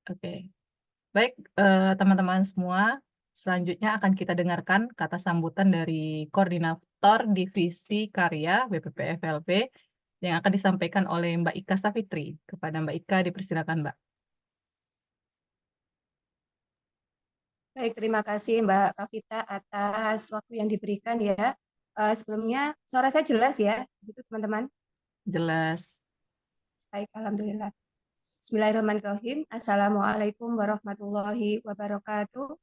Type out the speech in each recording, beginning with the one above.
Oke. Baik, teman-teman semua, selanjutnya akan kita dengarkan kata sambutan dari Koordinator Divisi Karya BPP FLP yang akan disampaikan oleh Mbak Ika Safitri. Kepada Mbak Ika dipersilakan, Mbak. Baik, terima kasih Mbak Kavita atas waktu yang diberikan ya. Sebelumnya suara saya jelas ya, di situ teman-teman. Jelas. Baik, alhamdulillah. Bismillahirrahmanirrahim. Assalamualaikum warahmatullahi wabarakatuh.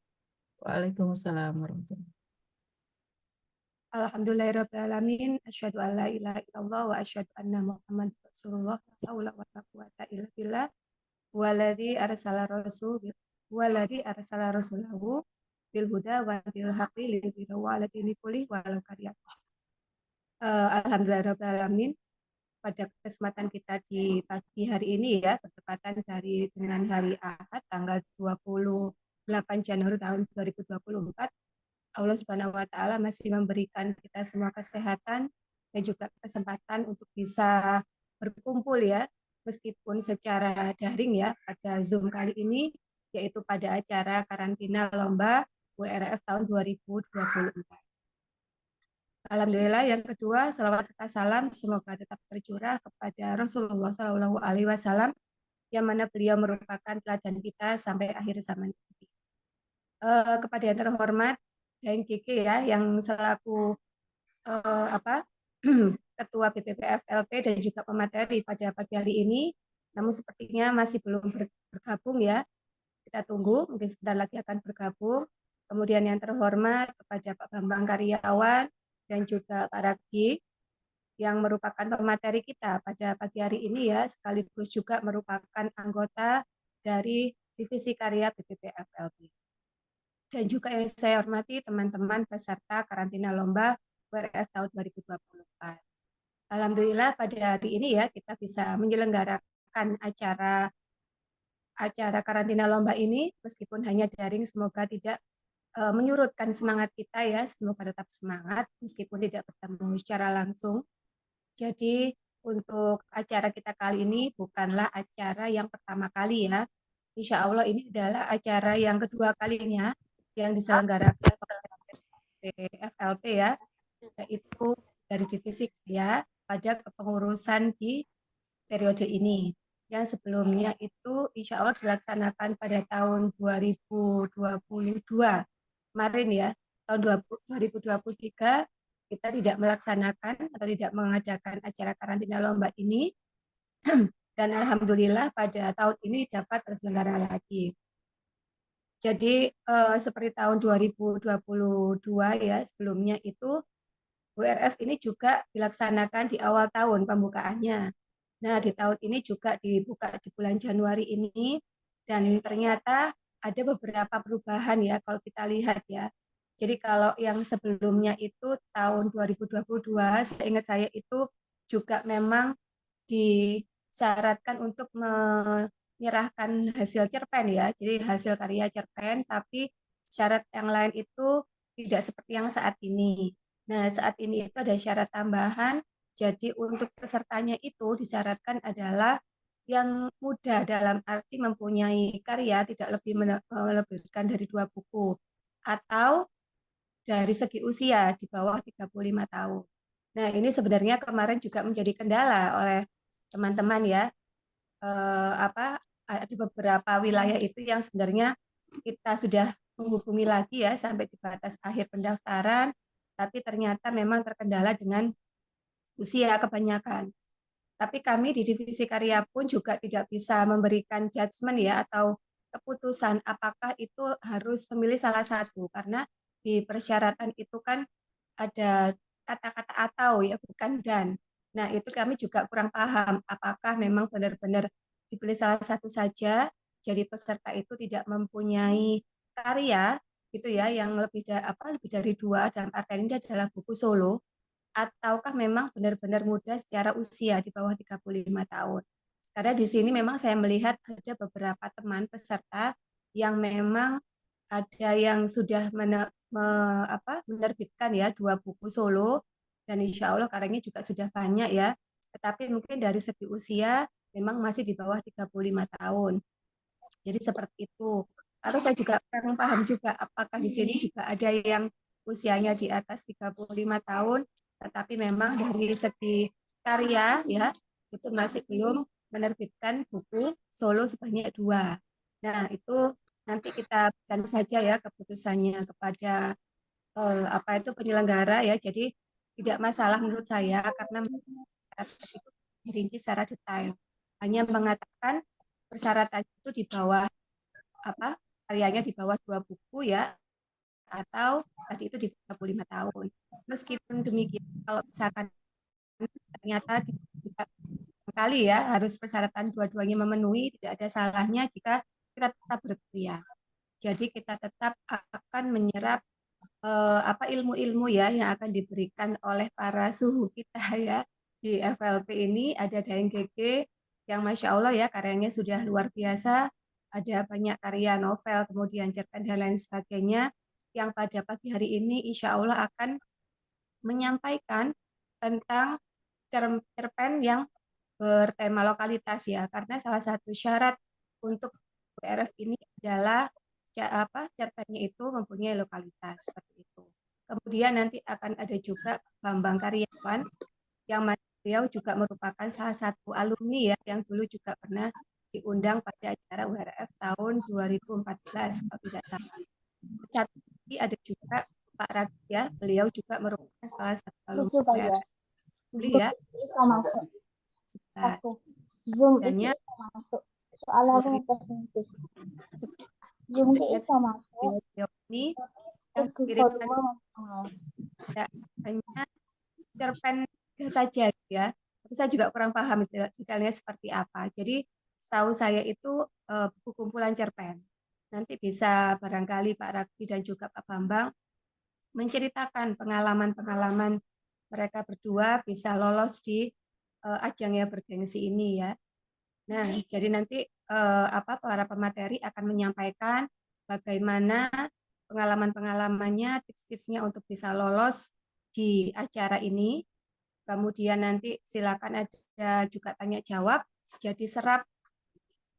Waalaikumsalam warahmatullahi. Alhamdulillahirrahmanirrahim. Asyhadu an la ilaha illallah wa asyhadu anna Muhammad Rasulullah. La haula wa la quwata illa billah. Waladhi arsala rasulahu bil huda wa bil haqqi liyudhhirahu 'ala dini kulli walau karya. Alhamdulillahirrahmanirrahim. Pada kesempatan kita di pagi hari ini ya, bertepatan dengan hari Ahad tanggal 28 Januari tahun 2024, Allah Subhanahu wa taala masih memberikan kita semua kesehatan dan juga kesempatan untuk bisa berkumpul ya, meskipun secara daring ya pada Zoom kali ini, yaitu pada acara karantina lomba WRF tahun 2024. Alhamdulillah. Yang kedua, salawat serta salam semoga tetap tercurah kepada Rasulullah Shallallahu Alaihi Wasallam yang mana beliau merupakan teladan kita sampai akhir zaman ini. Kepada yang terhormat dan Kiki ya, yang selaku apa Ketua BPPFLP dan juga pemateri pada pagi hari ini, namun sepertinya masih belum bergabung ya. Kita tunggu, mungkin sebentar lagi akan bergabung. Kemudian yang terhormat kepada Pak Bambang Karyawan dan juga Pak Ragi yang merupakan pemateri kita pada pagi hari ini ya, sekaligus juga merupakan anggota dari Divisi Karya BPPFLP. Dan juga yang saya hormati teman-teman peserta karantina lomba WRF tahun 2024. Alhamdulillah pada hari ini ya kita bisa menyelenggarakan acara karantina lomba ini meskipun hanya daring, semoga tidak menyurutkan semangat kita ya, semoga tetap semangat meskipun tidak bertemu secara langsung. Jadi untuk acara kita kali ini bukanlah acara yang pertama kali ya. Insya Allah ini adalah acara yang kedua kalinya yang diselenggarakan oleh FLP ya, yaitu dari divisi ya pada kepengurusan di periode ini. Yang sebelumnya itu insya Allah dilaksanakan pada tahun 2022 kemarin ya, tahun 2023 kita tidak melaksanakan atau tidak mengadakan acara karantina lomba ini, dan alhamdulillah pada tahun ini dapat terselenggara lagi. Jadi seperti tahun 2022 ya, sebelumnya itu WRF ini juga dilaksanakan di awal tahun pembukaannya. Nah, di tahun ini juga dibuka di bulan Januari ini, dan ternyata ada beberapa perubahan ya kalau kita lihat ya. Jadi kalau yang sebelumnya itu tahun 2022, seingat saya itu juga memang disyaratkan untuk menyerahkan hasil cerpen ya. Jadi hasil karya cerpen, tapi syarat yang lain itu tidak seperti yang saat ini. Nah, saat ini itu ada syarat tambahan. Jadi untuk pesertanya itu disyaratkan adalah yang muda dalam arti mempunyai karya tidak lebih melebihkan dari 2 buku atau dari segi usia di bawah 35 tahun. Nah, ini sebenarnya kemarin juga menjadi kendala oleh teman-teman ya. Ada beberapa wilayah itu yang sebenarnya kita sudah menghubungi lagi ya sampai di batas akhir pendaftaran, tapi ternyata memang terkendala dengan usia kebanyakan. Tapi kami di divisi karya pun juga tidak bisa memberikan judgement ya atau keputusan apakah itu harus memilih salah satu, karena di persyaratan itu kan ada kata-kata atau ya, bukan dan. Nah, itu kami juga kurang paham apakah memang benar-benar dipilih salah satu saja, jadi peserta itu tidak mempunyai karya gitu ya yang lebih dari 2, dalam arti ini adalah buku solo, ataukah memang benar-benar muda secara usia di bawah 35 tahun. Karena di sini memang saya melihat ada beberapa teman peserta yang memang ada yang sudah menerbitkan ya 2 buku solo, dan insya Allah karyanya juga sudah banyak ya. Tetapi mungkin dari segi usia memang masih di bawah 35 tahun. Jadi seperti itu. Atau saya juga kurang paham juga apakah di sini juga ada yang usianya di atas 35 tahun, tetapi memang dari segi karya ya itu masih belum menerbitkan buku solo sebanyak 2. Nah, itu nanti kita berikan saja ya keputusannya kepada apa itu penyelenggara ya. Jadi tidak masalah menurut saya karena itu dirinci secara detail. Hanya mengatakan persyaratan itu di bawah apa karyanya di bawah 2 buku ya atau tadi itu di 35 tahun. Meskipun demikian kalau misalkan ternyata juga kali ya harus persyaratan dua-duanya memenuhi, tidak ada salahnya jika kita tetap berkarya. Jadi kita tetap akan menyerap apa ilmu-ilmu ya yang akan diberikan oleh para suhu kita ya di FLP ini. Ada Daeng Gege yang Masya Allah ya karyanya sudah luar biasa, ada banyak karya novel kemudian cerpen dan lain sebagainya yang pada pagi hari ini Insya Allah akan menyampaikan tentang cerpen yang bertema lokalitas ya, karena salah satu syarat untuk WRF ini adalah cerpennya itu mempunyai lokalitas seperti itu. Kemudian nanti akan ada juga Bambang Karyawan yang beliau juga merupakan salah satu alumni ya yang dulu juga pernah diundang pada acara WRF tahun 2014 kalau tidak salah. Satu lagi ada juga Pak Ragi ya, beliau juga merupakan salah satu Lucu alumni kali ya. WRF Zoom ya. bisa masuk. Sebelas. Aku Zoom itu Dannya bisa masuk. Soalnya aku ngetes Zoom bisa masuk. beliau ini yang Aku dikirimkan volume tidak hanya cerpen saja ya. Tapi saya juga kurang paham detailnya seperti apa. Jadi setahu saya itu buku kumpulan cerpen. Nanti bisa barangkali Pak Ragbi dan juga Pak Bambang menceritakan pengalaman-pengalaman mereka berdua bisa lolos di ajang yang bergengsi ini ya. Nah, jadi nanti apa para pemateri akan menyampaikan bagaimana pengalaman-pengalamannya, tips-tipsnya untuk bisa lolos di acara ini. Kemudian nanti silakan ada juga tanya jawab. Jadi serap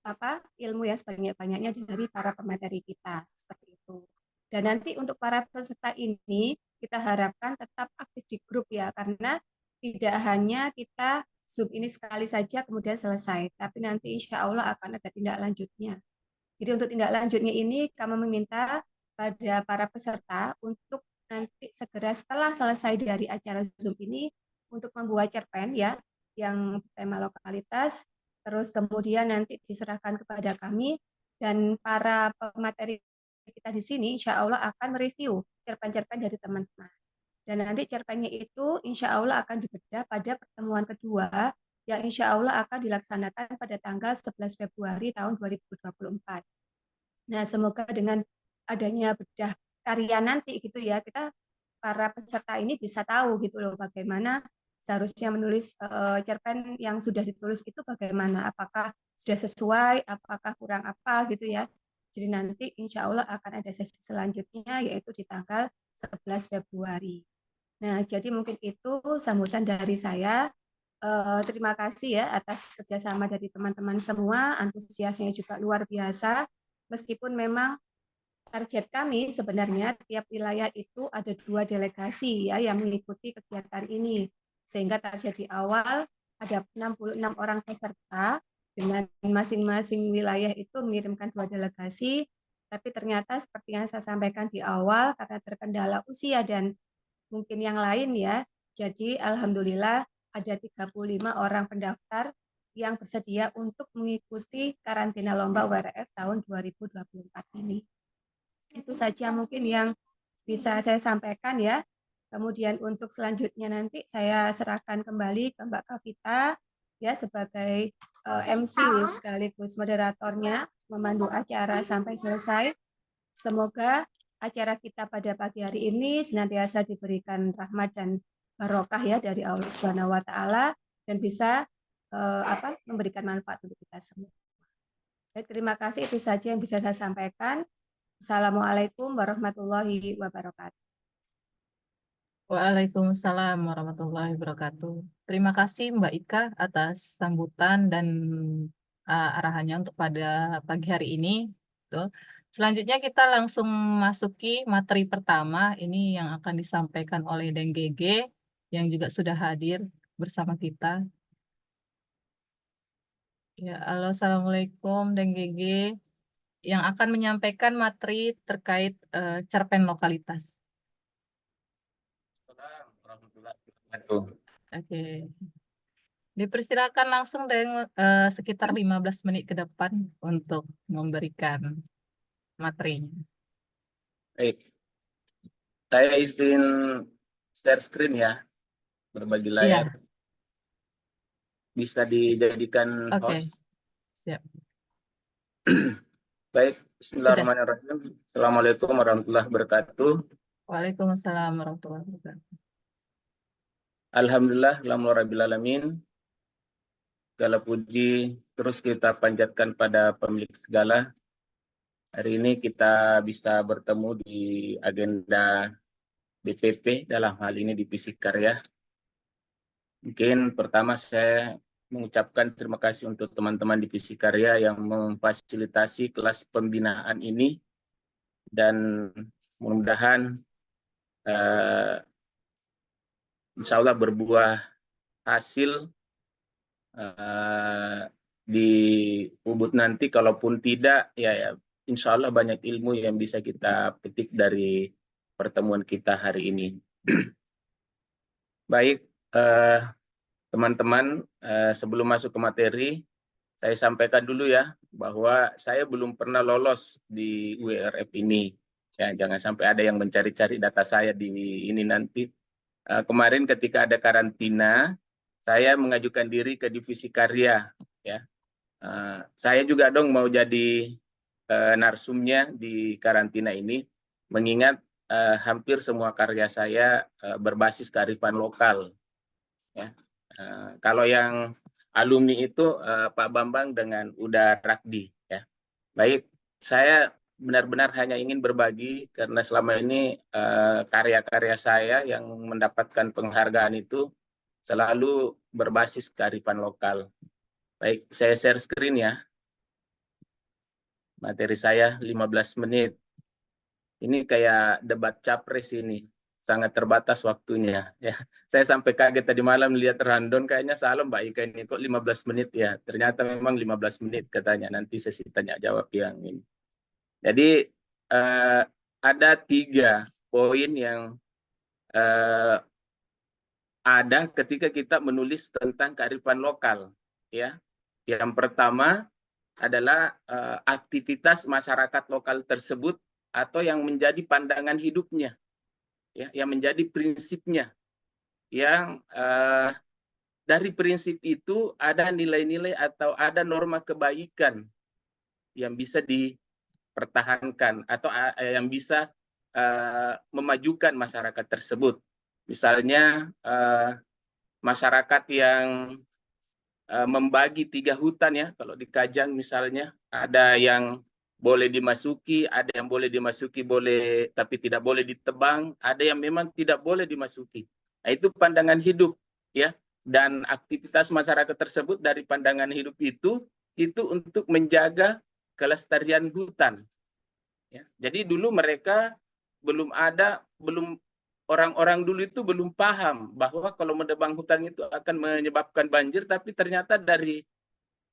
apa ilmu yang sebanyak-banyaknya dari para pemateri kita seperti itu. Dan nanti untuk para peserta ini kita harapkan tetap aktif di grup ya karena tidak hanya kita Zoom ini sekali saja kemudian selesai, tapi nanti insya Allah akan ada tindak lanjutnya. Jadi untuk tindak lanjutnya ini kami meminta pada para peserta untuk nanti segera setelah selesai dari acara Zoom ini untuk membuat cerpen ya yang tema lokalitas, terus kemudian nanti diserahkan kepada kami dan para pemateri kita di sini insya Allah akan mereview cerpen-cerpen dari teman-teman. Dan nanti cerpennya itu insya Allah akan dibedah pada pertemuan kedua yang insya Allah akan dilaksanakan pada tanggal 11 Februari tahun 2024. Nah, semoga dengan adanya bedah karya nanti gitu ya, kita para peserta ini bisa tahu gitu loh bagaimana seharusnya menulis cerpen yang sudah ditulis itu bagaimana, apakah sudah sesuai, apakah kurang apa gitu ya. Jadi nanti insya Allah akan ada sesi selanjutnya yaitu di tanggal 11 Februari. Nah, jadi mungkin itu sambutan dari saya. Terima kasih ya atas kerjasama dari teman-teman semua, antusiasnya juga luar biasa. Meskipun memang target kami sebenarnya tiap wilayah itu ada 2 delegasi ya yang mengikuti kegiatan ini. Sehingga target di awal ada 66 orang peserta dengan masing-masing wilayah itu mengirimkan 2 delegasi. Tapi ternyata seperti yang saya sampaikan di awal karena terkendala usia dan mungkin yang lain ya. Jadi alhamdulillah ada 35 orang pendaftar yang bersedia untuk mengikuti karantina lomba WRF tahun 2024 ini. Itu saja mungkin yang bisa saya sampaikan ya. Kemudian untuk selanjutnya nanti saya serahkan kembali ke Mbak Kavita ya sebagai MC sekaligus moderatornya memandu acara sampai selesai. Semoga acara kita pada pagi hari ini senantiasa diberikan rahmat dan barokah ya dari Allah Subhanahu wa taala dan bisa memberikan manfaat untuk kita semua. Baik, terima kasih itu saja yang bisa saya sampaikan. Assalamualaikum warahmatullahi wabarakatuh. Waalaikumsalam warahmatullahi wabarakatuh. Terima kasih Mbak Ika atas sambutan dan arahannya untuk pada pagi hari ini. Tuh. Selanjutnya kita langsung masuki materi pertama, ini yang akan disampaikan oleh Deng Gege, yang juga sudah hadir bersama kita. Ya, halo, Assalamualaikum, Deng Gege, yang akan menyampaikan materi terkait cerpen lokalitas. Oke. Dipersilakan langsung dengan sekitar 15 menit ke depan untuk memberikan materinya. Baik, saya izin share screen ya, berbagi layar. Iya, Bisa dijadikan oke, host. siap. Baik, Sudah. bismillahirrahmanirrahim. Assalamualaikum warahmatullahi wabarakatuh. Waalaikumsalam warahmatullahi wabarakatuh. Alhamdulillah, rabbil alamin. Segala puji terus kita panjatkan pada pemilik segala. Hari ini kita bisa bertemu di agenda DPP, dalam hal ini divisi karya. Mungkin pertama saya mengucapkan terima kasih untuk teman-teman divisi karya yang memfasilitasi kelas pembinaan ini, dan mudah-mudahan insya Allah berbuah hasil di Ubud nanti. Kalaupun tidak, ya insya Allah banyak ilmu yang bisa kita petik dari pertemuan kita hari ini. Baik, teman-teman, sebelum masuk ke materi, saya sampaikan dulu ya, bahwa saya belum pernah lolos di WRF ini. Ya, jangan sampai ada yang mencari-cari data saya di ini nanti. Kemarin ketika ada karantina, saya mengajukan diri ke divisi karya. Ya, saya juga dong mau jadi narsumnya di karantina ini, mengingat hampir semua karya saya berbasis kearifan lokal. Ya. Kalau yang alumni itu Pak Bambang dengan Uda Rakdi. Ya. Baik, saya benar-benar hanya ingin berbagi karena selama ini karya-karya saya yang mendapatkan penghargaan itu selalu berbasis kearifan lokal. Baik, saya share screen ya. Materi saya 15 menit. Ini kayak debat capres ini. Sangat terbatas waktunya. Ya, saya sampai kaget tadi malam lihat Randon, kayaknya salah Mbak Ika ini kok 15 menit ya. Ternyata memang 15 menit katanya. Nanti sesi tanya jawab yang ini. Jadi ada 3 poin yang ada ketika kita menulis tentang kearifan lokal. Ya, yang pertama adalah aktivitas masyarakat lokal tersebut atau yang menjadi pandangan hidupnya, ya, yang menjadi prinsipnya, yang dari prinsip itu ada nilai-nilai atau ada norma kebaikan yang bisa dipertahankan atau yang bisa memajukan masyarakat tersebut. Misalnya masyarakat yang membagi 3 hutan ya, kalau di Kajang misalnya ada yang boleh dimasuki, ada yang boleh dimasuki boleh tapi tidak boleh ditebang, ada yang memang tidak boleh dimasuki. Nah, itu pandangan hidup ya, dan aktivitas masyarakat tersebut dari pandangan hidup itu untuk menjaga kelestarian hutan. Ya. Jadi dulu mereka orang-orang dulu itu belum paham bahwa kalau menebang hutan itu akan menyebabkan banjir, tapi ternyata dari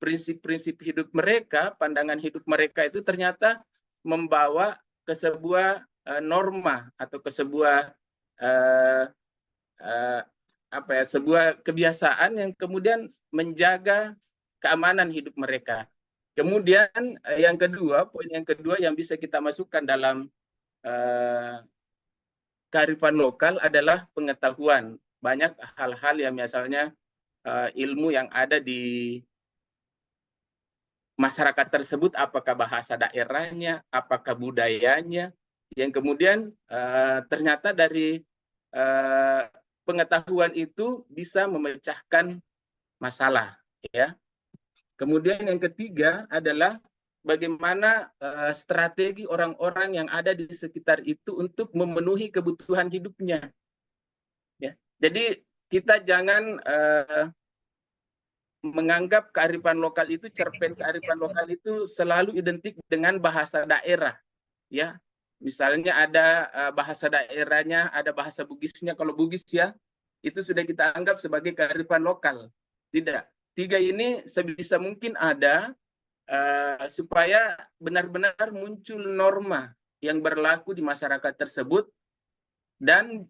prinsip-prinsip hidup mereka, pandangan hidup mereka itu ternyata membawa ke sebuah norma atau ke sebuah sebuah kebiasaan yang kemudian menjaga keamanan hidup mereka. Kemudian poin yang kedua yang bisa kita masukkan dalam kearifan lokal adalah pengetahuan. Banyak hal-hal yang misalnya ilmu yang ada di masyarakat tersebut, apakah bahasa daerahnya, apakah budayanya, yang kemudian ternyata dari pengetahuan itu bisa memecahkan masalah. Ya. Kemudian yang ketiga adalah bagaimana strategi orang-orang yang ada di sekitar itu untuk memenuhi kebutuhan hidupnya. Ya. Jadi kita jangan menganggap kearifan lokal itu, cerpen kearifan lokal itu selalu identik dengan bahasa daerah, ya. Misalnya ada bahasa daerahnya, ada bahasa Bugisnya. Kalau Bugis ya, itu sudah kita anggap sebagai kearifan lokal. Tidak. 3 ini sebisa mungkin ada supaya benar-benar muncul norma yang berlaku di masyarakat tersebut. Dan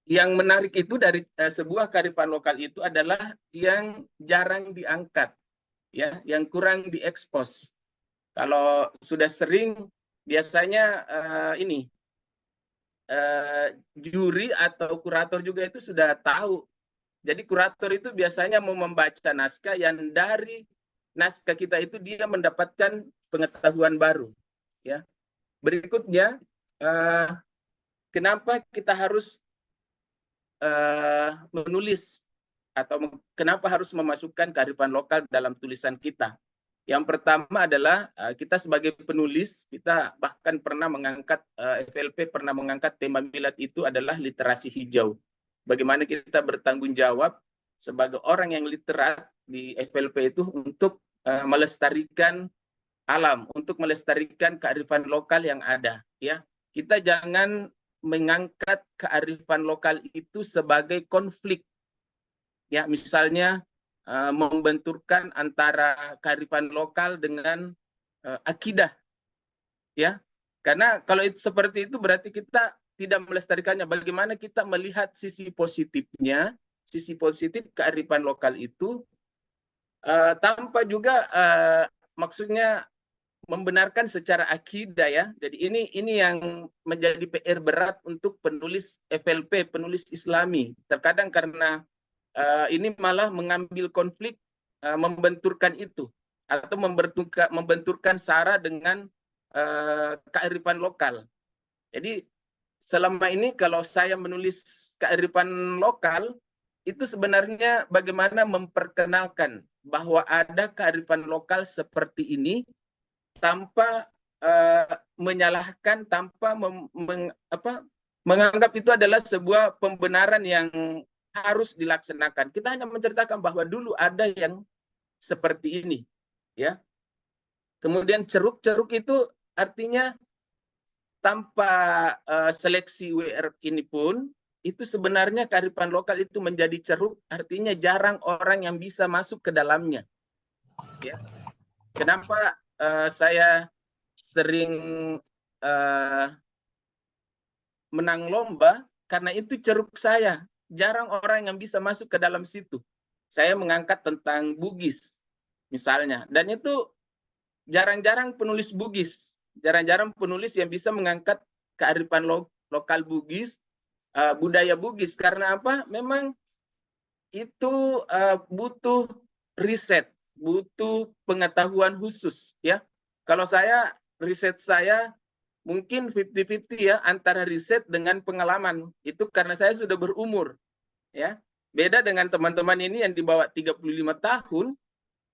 yang menarik itu dari sebuah kearifan lokal itu adalah yang jarang diangkat, ya, yang kurang diekspos. Kalau sudah sering, biasanya juri atau kurator juga itu sudah tahu. Jadi kurator itu biasanya mau membaca naskah yang dari naskah kita itu dia mendapatkan pengetahuan baru. Ya. Berikutnya, kenapa kita harus menulis atau kenapa harus memasukkan kearifan lokal dalam tulisan kita? Yang pertama adalah kita sebagai penulis, kita bahkan pernah mengangkat, FLP pernah mengangkat tema milad itu adalah literasi hijau. Bagaimana kita bertanggung jawab sebagai orang yang literat di FLP itu untuk melestarikan alam, untuk melestarikan kearifan lokal yang ada. Ya, kita jangan mengangkat kearifan lokal itu sebagai konflik. Ya, misalnya membenturkan antara kearifan lokal dengan akidah, ya, karena kalau itu seperti itu berarti kita tidak melestarikannya. Bagaimana kita melihat sisi positifnya, sisi positif kearifan lokal itu tanpa juga maksudnya membenarkan secara akidah, ya. Jadi ini yang menjadi PR berat untuk penulis FLP, penulis Islami. Terkadang karena ini malah mengambil konflik, membenturkan itu atau membenturkan SARA dengan kearifan lokal. Jadi selama ini kalau saya menulis kearifan lokal itu sebenarnya bagaimana memperkenalkan bahwa ada kearifan lokal seperti ini tanpa menyalahkan, tanpa menganggap itu adalah sebuah pembenaran yang harus dilaksanakan. Kita hanya menceritakan bahwa dulu ada yang seperti ini, ya. Kemudian ceruk-ceruk itu artinya tanpa seleksi WR ini pun itu sebenarnya kearifan lokal itu menjadi ceruk, artinya jarang orang yang bisa masuk ke dalamnya. Ya. Kenapa saya sering menang lomba? Karena itu ceruk saya. Jarang orang yang bisa masuk ke dalam situ. Saya mengangkat tentang Bugis, misalnya. Dan itu jarang-jarang penulis Bugis. Jarang-jarang penulis yang bisa mengangkat kearifan lokal Bugis, budaya Bugis. Karena apa? Memang itu butuh riset, butuh pengetahuan khusus, ya. Kalau saya, riset saya mungkin 50-50 ya, antara riset dengan pengalaman. Itu karena saya sudah berumur, ya. Beda dengan teman-teman ini yang di bawah 35 tahun,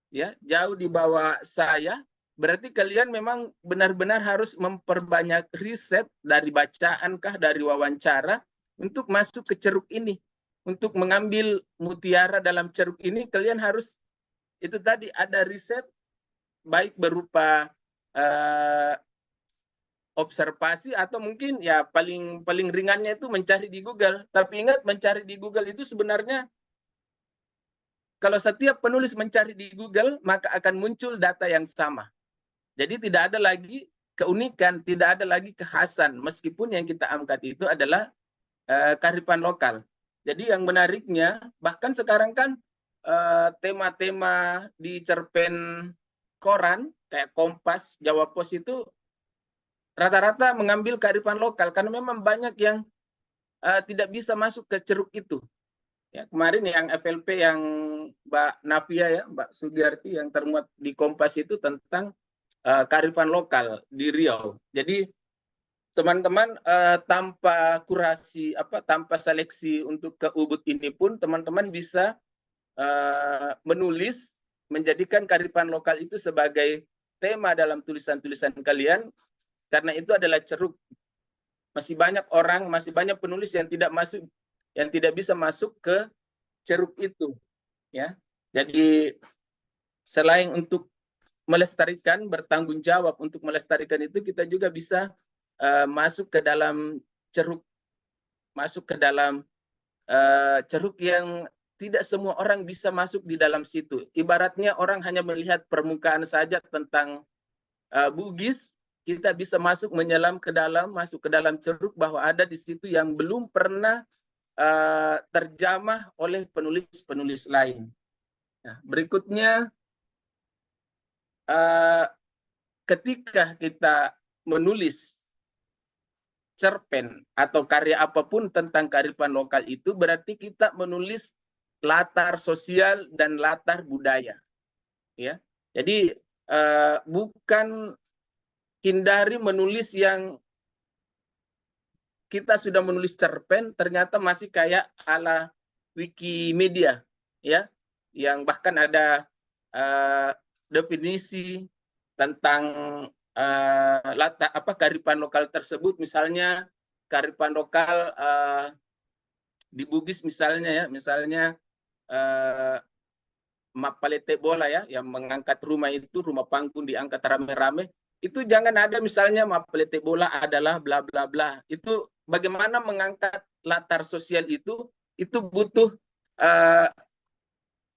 ya, jauh di bawah saya. Berarti kalian memang benar-benar harus memperbanyak riset dari bacaan kah, dari wawancara untuk masuk ke ceruk ini. Untuk mengambil mutiara dalam ceruk ini, kalian harus itu tadi ada riset, baik berupa observasi atau mungkin ya paling ringannya itu mencari di Google. Tapi ingat, mencari di Google itu sebenarnya kalau setiap penulis mencari di Google maka akan muncul data yang sama. Jadi tidak ada lagi keunikan, tidak ada lagi kekhasan meskipun yang kita angkat itu adalah kearifan lokal. Jadi yang menariknya bahkan sekarang kan tema-tema di cerpen koran kayak Kompas, Jawa Pos itu rata-rata mengambil kearifan lokal karena memang banyak yang tidak bisa masuk ke ceruk itu. Ya, kemarin yang FLP yang Mbak Navia ya, Mbak Sugiarti yang termuat di Kompas itu tentang kearifan lokal di Riau. Jadi teman-teman tanpa kurasi tanpa seleksi untuk ke Ubud ini pun teman-teman bisa menulis, menjadikan kearifan lokal itu sebagai tema dalam tulisan-tulisan kalian. Karena itu adalah ceruk. Masih banyak orang, masih banyak penulis yang tidak bisa masuk ke ceruk itu, ya. Jadi selain untuk melestarikan, bertanggung jawab untuk melestarikan itu, kita juga bisa masuk ke dalam ceruk ceruk yang tidak semua orang bisa masuk di dalam situ. Ibaratnya orang hanya melihat permukaan saja tentang Bugis, kita bisa menyelam ke dalam, masuk ke dalam ceruk bahwa ada di situ yang belum pernah terjamah oleh penulis-penulis lain. Nah, berikutnya, ketika kita menulis cerpen atau karya apapun tentang kearifan lokal itu, berarti kita menulis latar sosial dan latar budaya. Ya, jadi bukan hindari menulis yang kita sudah menulis cerpen ternyata masih kayak ala Wikimedia, ya, yang bahkan ada definisi tentang kearifan lokal tersebut. Misalnya kearifan lokal di Bugis misalnya, Mapalete bola, ya, yang mengangkat rumah itu, rumah panggung diangkat rame-rame, itu jangan ada misalnya Mapalete bola adalah bla bla bla. Itu bagaimana mengangkat latar sosial itu butuh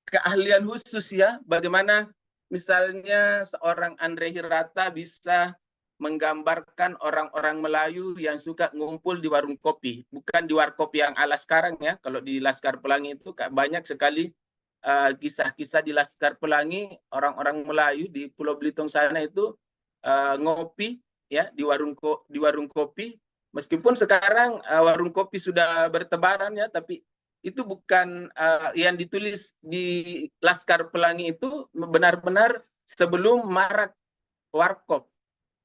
keahlian khusus, ya. Bagaimana misalnya seorang Andre Hirata bisa menggambarkan orang-orang Melayu yang suka ngumpul di warung kopi, bukan di warkop yang ala sekarang, ya. Kalau di Laskar Pelangi itu banyak sekali kisah-kisah di Laskar Pelangi, orang-orang Melayu di Pulau Belitung sana itu ngopi, ya, di warung kopi. Meskipun sekarang warung kopi sudah bertebaran, ya, tapi itu bukan yang ditulis di Laskar Pelangi itu benar-benar sebelum marak warkop,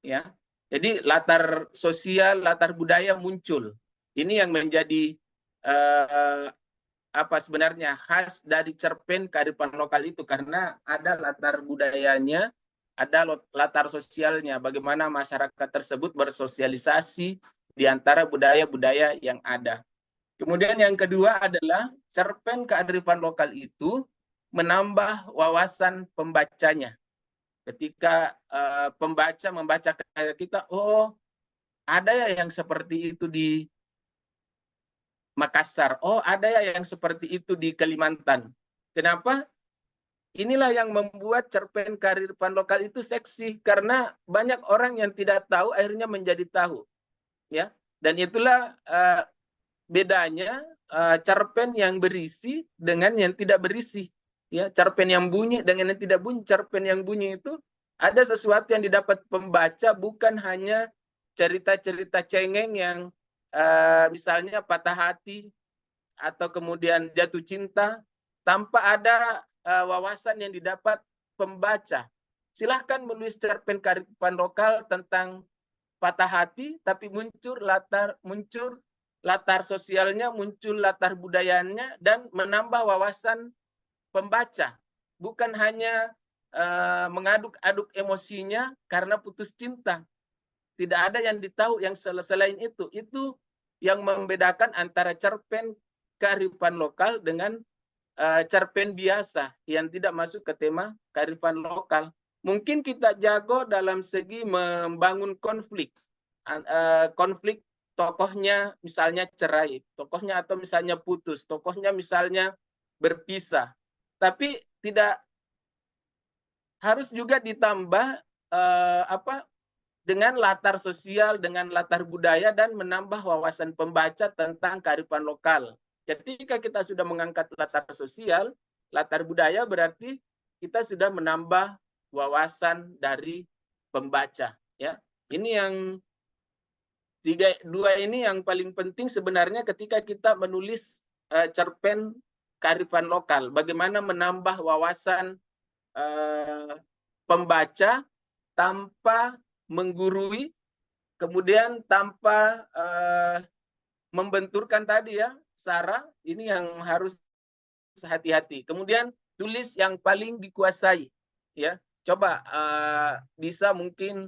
ya. Jadi latar sosial, latar budaya muncul. Ini yang menjadi sebenarnya khas dari cerpen kearifan lokal itu, karena ada latar budayanya, ada latar sosialnya, bagaimana masyarakat tersebut bersosialisasi di antara budaya-budaya yang ada. Kemudian yang kedua adalah cerpen kearifan lokal itu menambah wawasan pembacanya. Ketika pembaca membaca karya kita, oh, ada ya yang seperti itu di Makassar. Oh, ada ya yang seperti itu di Kalimantan. Kenapa? Inilah yang membuat cerpen kearifan lokal itu seksi, karena banyak orang yang tidak tahu akhirnya menjadi tahu, ya. Dan itulah bedanya cerpen yang berisi dengan yang tidak berisi, ya. Cerpen yang bunyi dengan yang tidak bunyi. Cerpen yang bunyi itu ada sesuatu yang didapat pembaca, bukan hanya cerita-cerita cengeng yang misalnya patah hati atau kemudian jatuh cinta tanpa ada wawasan yang didapat pembaca. Silahkan menulis cerpen kearifan lokal tentang patah hati, tapi muncul latar sosialnya, muncul latar budayanya, dan menambah wawasan pembaca. Bukan hanya mengaduk-aduk emosinya karena putus cinta. Tidak ada yang ditahu yang selain itu. Itu yang membedakan antara cerpen kearifan lokal dengan cerpen biasa yang tidak masuk ke tema kearifan lokal. Mungkin kita jago dalam segi membangun konflik. Konflik tokohnya misalnya cerai, tokohnya atau misalnya putus, tokohnya misalnya berpisah. Tapi tidak harus juga ditambah dengan latar sosial, dengan latar budaya, dan menambah wawasan pembaca tentang kearifan lokal. Ketika kita sudah mengangkat latar sosial, latar budaya, berarti kita sudah menambah wawasan dari pembaca, ya. Ini yang dua ini yang paling penting sebenarnya ketika kita menulis cerpen kearifan lokal. Bagaimana menambah wawasan pembaca tanpa menggurui, kemudian tanpa membenturkan tadi, ya, Sarah. Ini yang harus hati-hati. Kemudian tulis yang paling dikuasai, ya. Coba bisa mungkin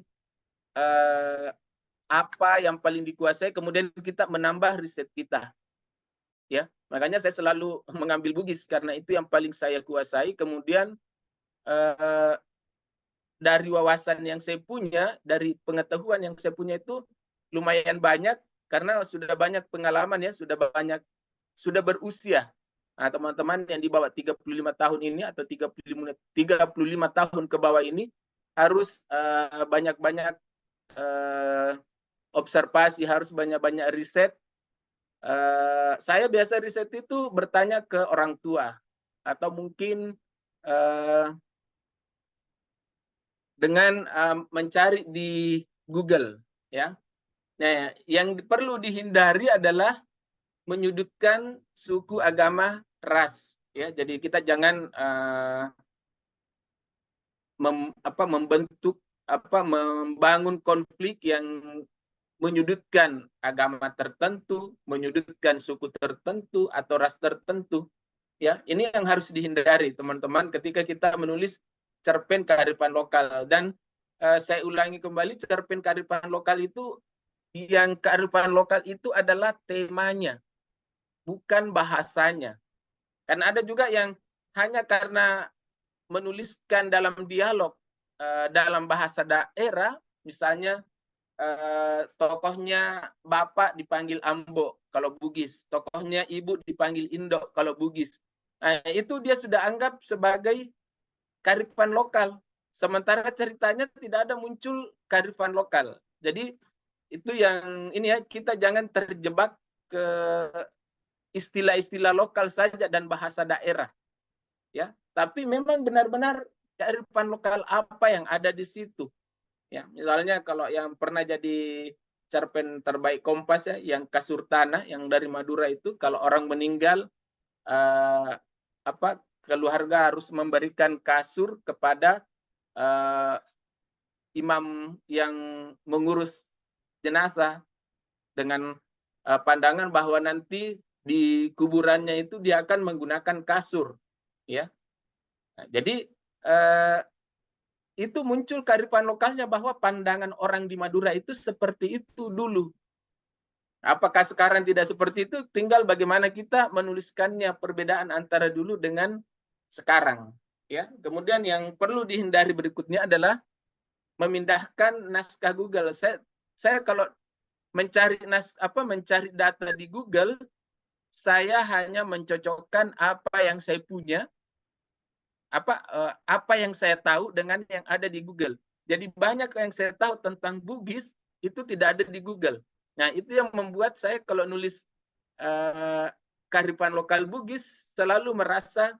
apa yang paling dikuasai, kemudian kita menambah riset kita, ya. Makanya saya selalu mengambil Bugis karena itu yang paling saya kuasai. Kemudian dari wawasan yang saya punya, dari pengetahuan yang saya punya itu lumayan banyak karena sudah banyak pengalaman ya, sudah berusia. Nah, teman-teman yang di bawah 35 tahun ini atau 35 tahun ke bawah ini harus banyak-banyak observasi, harus banyak-banyak riset. Saya biasa riset itu bertanya ke orang tua atau mungkin dengan mencari di Google, ya. Nah, yang perlu dihindari adalah menyudutkan suku, agama, ras, ya. Jadi kita jangan membangun konflik yang menyudutkan agama tertentu, menyudutkan suku tertentu atau ras tertentu. Ya, ini yang harus dihindari, teman-teman, ketika kita menulis cerpen kearifan lokal. Dan saya ulangi kembali, cerpen kearifan lokal itu, yang kearifan lokal itu adalah temanya, bukan bahasanya. Karena ada juga yang hanya karena menuliskan dalam dialog, dalam bahasa daerah, misalnya tokohnya bapak dipanggil Ambo kalau Bugis, tokohnya ibu dipanggil Indo kalau Bugis. Nah, itu dia sudah anggap sebagai kearifan lokal. Sementara ceritanya tidak ada muncul kearifan lokal. Jadi itu yang ini ya, kita jangan terjebak ke istilah-istilah lokal saja dan bahasa daerah. Ya, tapi memang benar-benar kearifan lokal apa yang ada di situ. Ya, misalnya kalau yang pernah jadi cerpen terbaik Kompas ya, yang Kasur Tanah yang dari Madura itu, kalau orang meninggal keluarga harus memberikan kasur kepada imam yang mengurus jenazah dengan pandangan bahwa nanti di kuburannya itu dia akan menggunakan kasur, ya. Nah, jadi itu muncul kearifan lokalnya bahwa pandangan orang di Madura itu seperti itu dulu. Apakah sekarang tidak seperti itu? Tinggal bagaimana kita menuliskannya, perbedaan antara dulu dengan sekarang. Ya. Kemudian yang perlu dihindari berikutnya adalah memindahkan naskah Google. Saya kalau mencari mencari data di Google, saya hanya mencocokkan apa yang saya punya, apa yang saya tahu dengan yang ada di Google. Jadi banyak yang saya tahu tentang Bugis itu tidak ada di Google. Nah, itu yang membuat saya kalau nulis kearifan lokal Bugis selalu merasa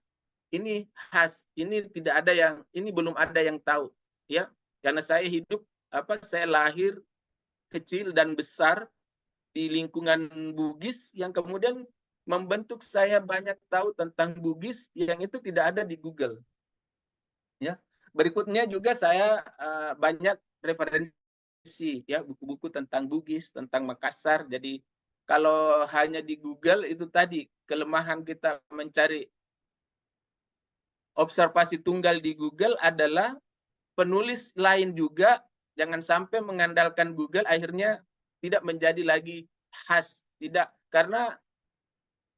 ini khas, ini tidak ada yang, ini belum ada yang tahu, ya. Karena saya hidup saya lahir kecil dan besar di lingkungan Bugis yang kemudian membentuk saya banyak tahu tentang Bugis yang itu tidak ada di Google. Ya. Berikutnya juga saya banyak referensi ya, buku-buku tentang Bugis, tentang Makassar. Jadi kalau hanya di Google itu tadi kelemahan kita mencari observasi tunggal di Google adalah penulis lain juga jangan sampai mengandalkan Google akhirnya tidak menjadi lagi khas, tidak, karena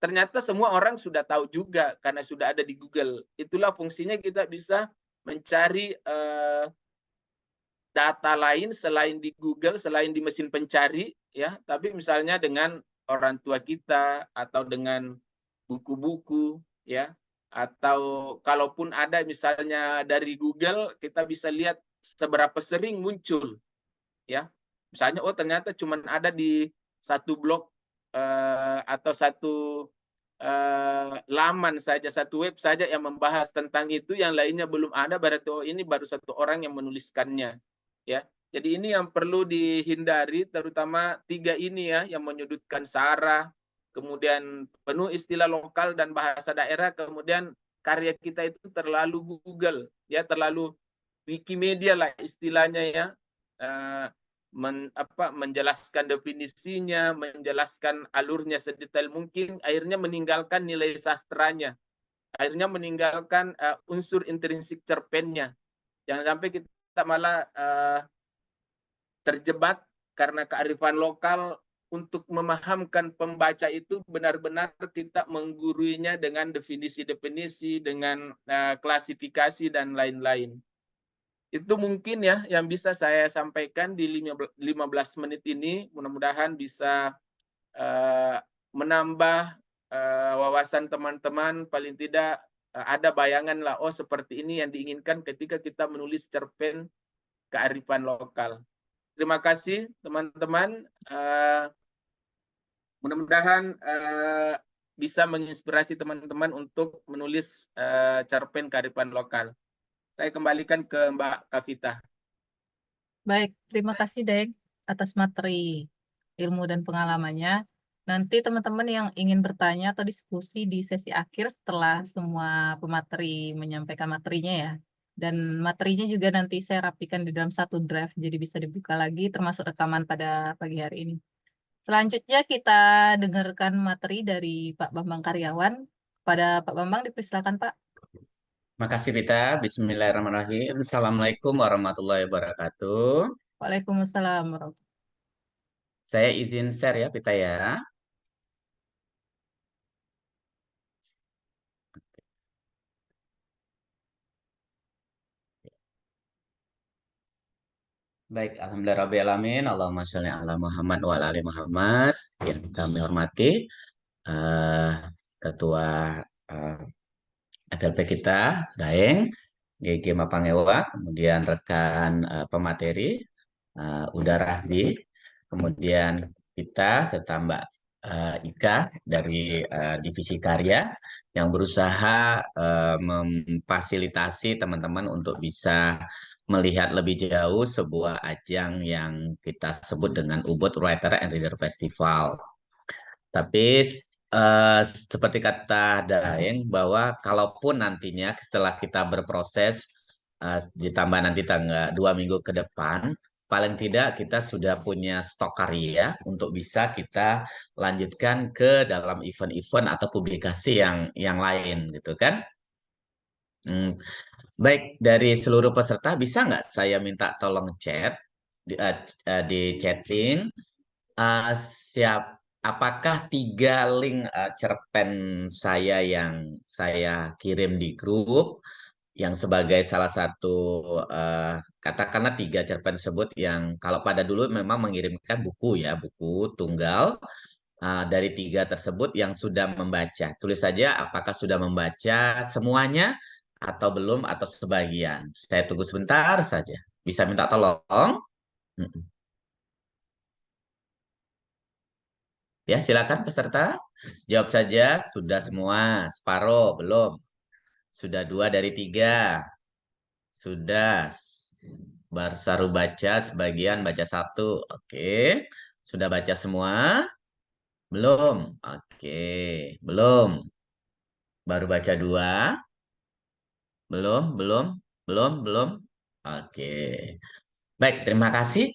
ternyata semua orang sudah tahu juga karena sudah ada di Google. Itulah fungsinya kita bisa mencari data lain selain di Google, selain di mesin pencari, ya. Tapi misalnya dengan orang tua kita atau dengan buku-buku, ya. Atau kalaupun ada misalnya dari Google, kita bisa lihat seberapa sering muncul, ya. Misalnya, oh ternyata cuma ada di satu blog atau satu laman saja, satu web saja yang membahas tentang itu, yang lainnya belum ada, berarti oh ini baru satu orang yang menuliskannya. Ya, jadi ini yang perlu dihindari, terutama tiga ini ya, yang menyudutkan sara, kemudian penuh istilah lokal dan bahasa daerah, kemudian karya kita itu terlalu Google, ya, terlalu Wikimedia lah istilahnya ya, menjelaskan definisinya, menjelaskan alurnya sedetail mungkin, akhirnya meninggalkan nilai sastranya, akhirnya meninggalkan unsur intrinsik cerpennya. Jangan sampai kita malah terjebak karena kearifan lokal untuk memahamkan pembaca itu benar-benar kita mengguruinya dengan definisi-definisi, dengan klasifikasi dan lain-lain. Itu mungkin ya yang bisa saya sampaikan di 15 menit ini. Mudah-mudahan bisa menambah wawasan teman-teman, paling tidak ada bayangan lah, oh seperti ini yang diinginkan ketika kita menulis cerpen kearifan lokal. Terima kasih teman-teman. Mudah-mudahan bisa menginspirasi teman-teman untuk menulis cerpen kearifan lokal. Saya kembalikan ke Mbak Kavita. Baik, terima kasih Deng atas materi ilmu dan pengalamannya. Nanti teman-teman yang ingin bertanya atau diskusi di sesi akhir setelah semua pemateri menyampaikan materinya ya. Dan materinya juga nanti saya rapikan di dalam satu draft, jadi bisa dibuka lagi termasuk rekaman pada pagi hari ini. Selanjutnya kita dengarkan materi dari Pak Bambang Karyawan. Kepada Pak Bambang dipersilakan Pak. Makasih Rita. Bismillahirrahmanirrahim. Assalamualaikum warahmatullahi wabarakatuh. Waalaikumsalam warahmatullahi wabarakatuh. Saya izin share ya Rita ya. Baik, alhamdulillahirrahmanirrahim. Allahumma sholli ala Muhammad wa ala ali Muhammad. Yang kami hormati Ketua FLP kita, Daeng, GG Mapangewa, kemudian rekan pemateri, Uda Rahdi, kemudian kita serta Mbak Ika dari Divisi Karya yang berusaha memfasilitasi teman-teman untuk bisa melihat lebih jauh sebuah ajang yang kita sebut dengan Ubud Writer and Reader Festival. Tapi seperti kata Daeng bahwa kalaupun nantinya setelah kita berproses ditambah nanti tanggal 2 minggu ke depan, paling tidak kita sudah punya stok karya untuk bisa kita lanjutkan ke dalam event-event atau publikasi yang lain gitu kan. Baik, dari seluruh peserta bisa nggak saya minta tolong chat di chatting apakah 3 link cerpen saya yang saya kirim di grup yang sebagai salah satu katakanlah 3 cerpen tersebut yang kalau pada dulu memang mengirimkan buku ya, buku tunggal dari 3 tersebut yang sudah membaca. Tulis saja apakah sudah membaca semuanya atau belum atau sebagian. Saya tunggu sebentar saja. Bisa minta tolong? Ya, silakan peserta. Jawab saja, sudah semua. Separuh, belum. Sudah 2 dari 3. Sudah. Baru baca sebagian, baca 1. Oke. Sudah baca semua? Belum. Oke. Belum. Baru baca 2. Belum. Oke. Baik, terima kasih.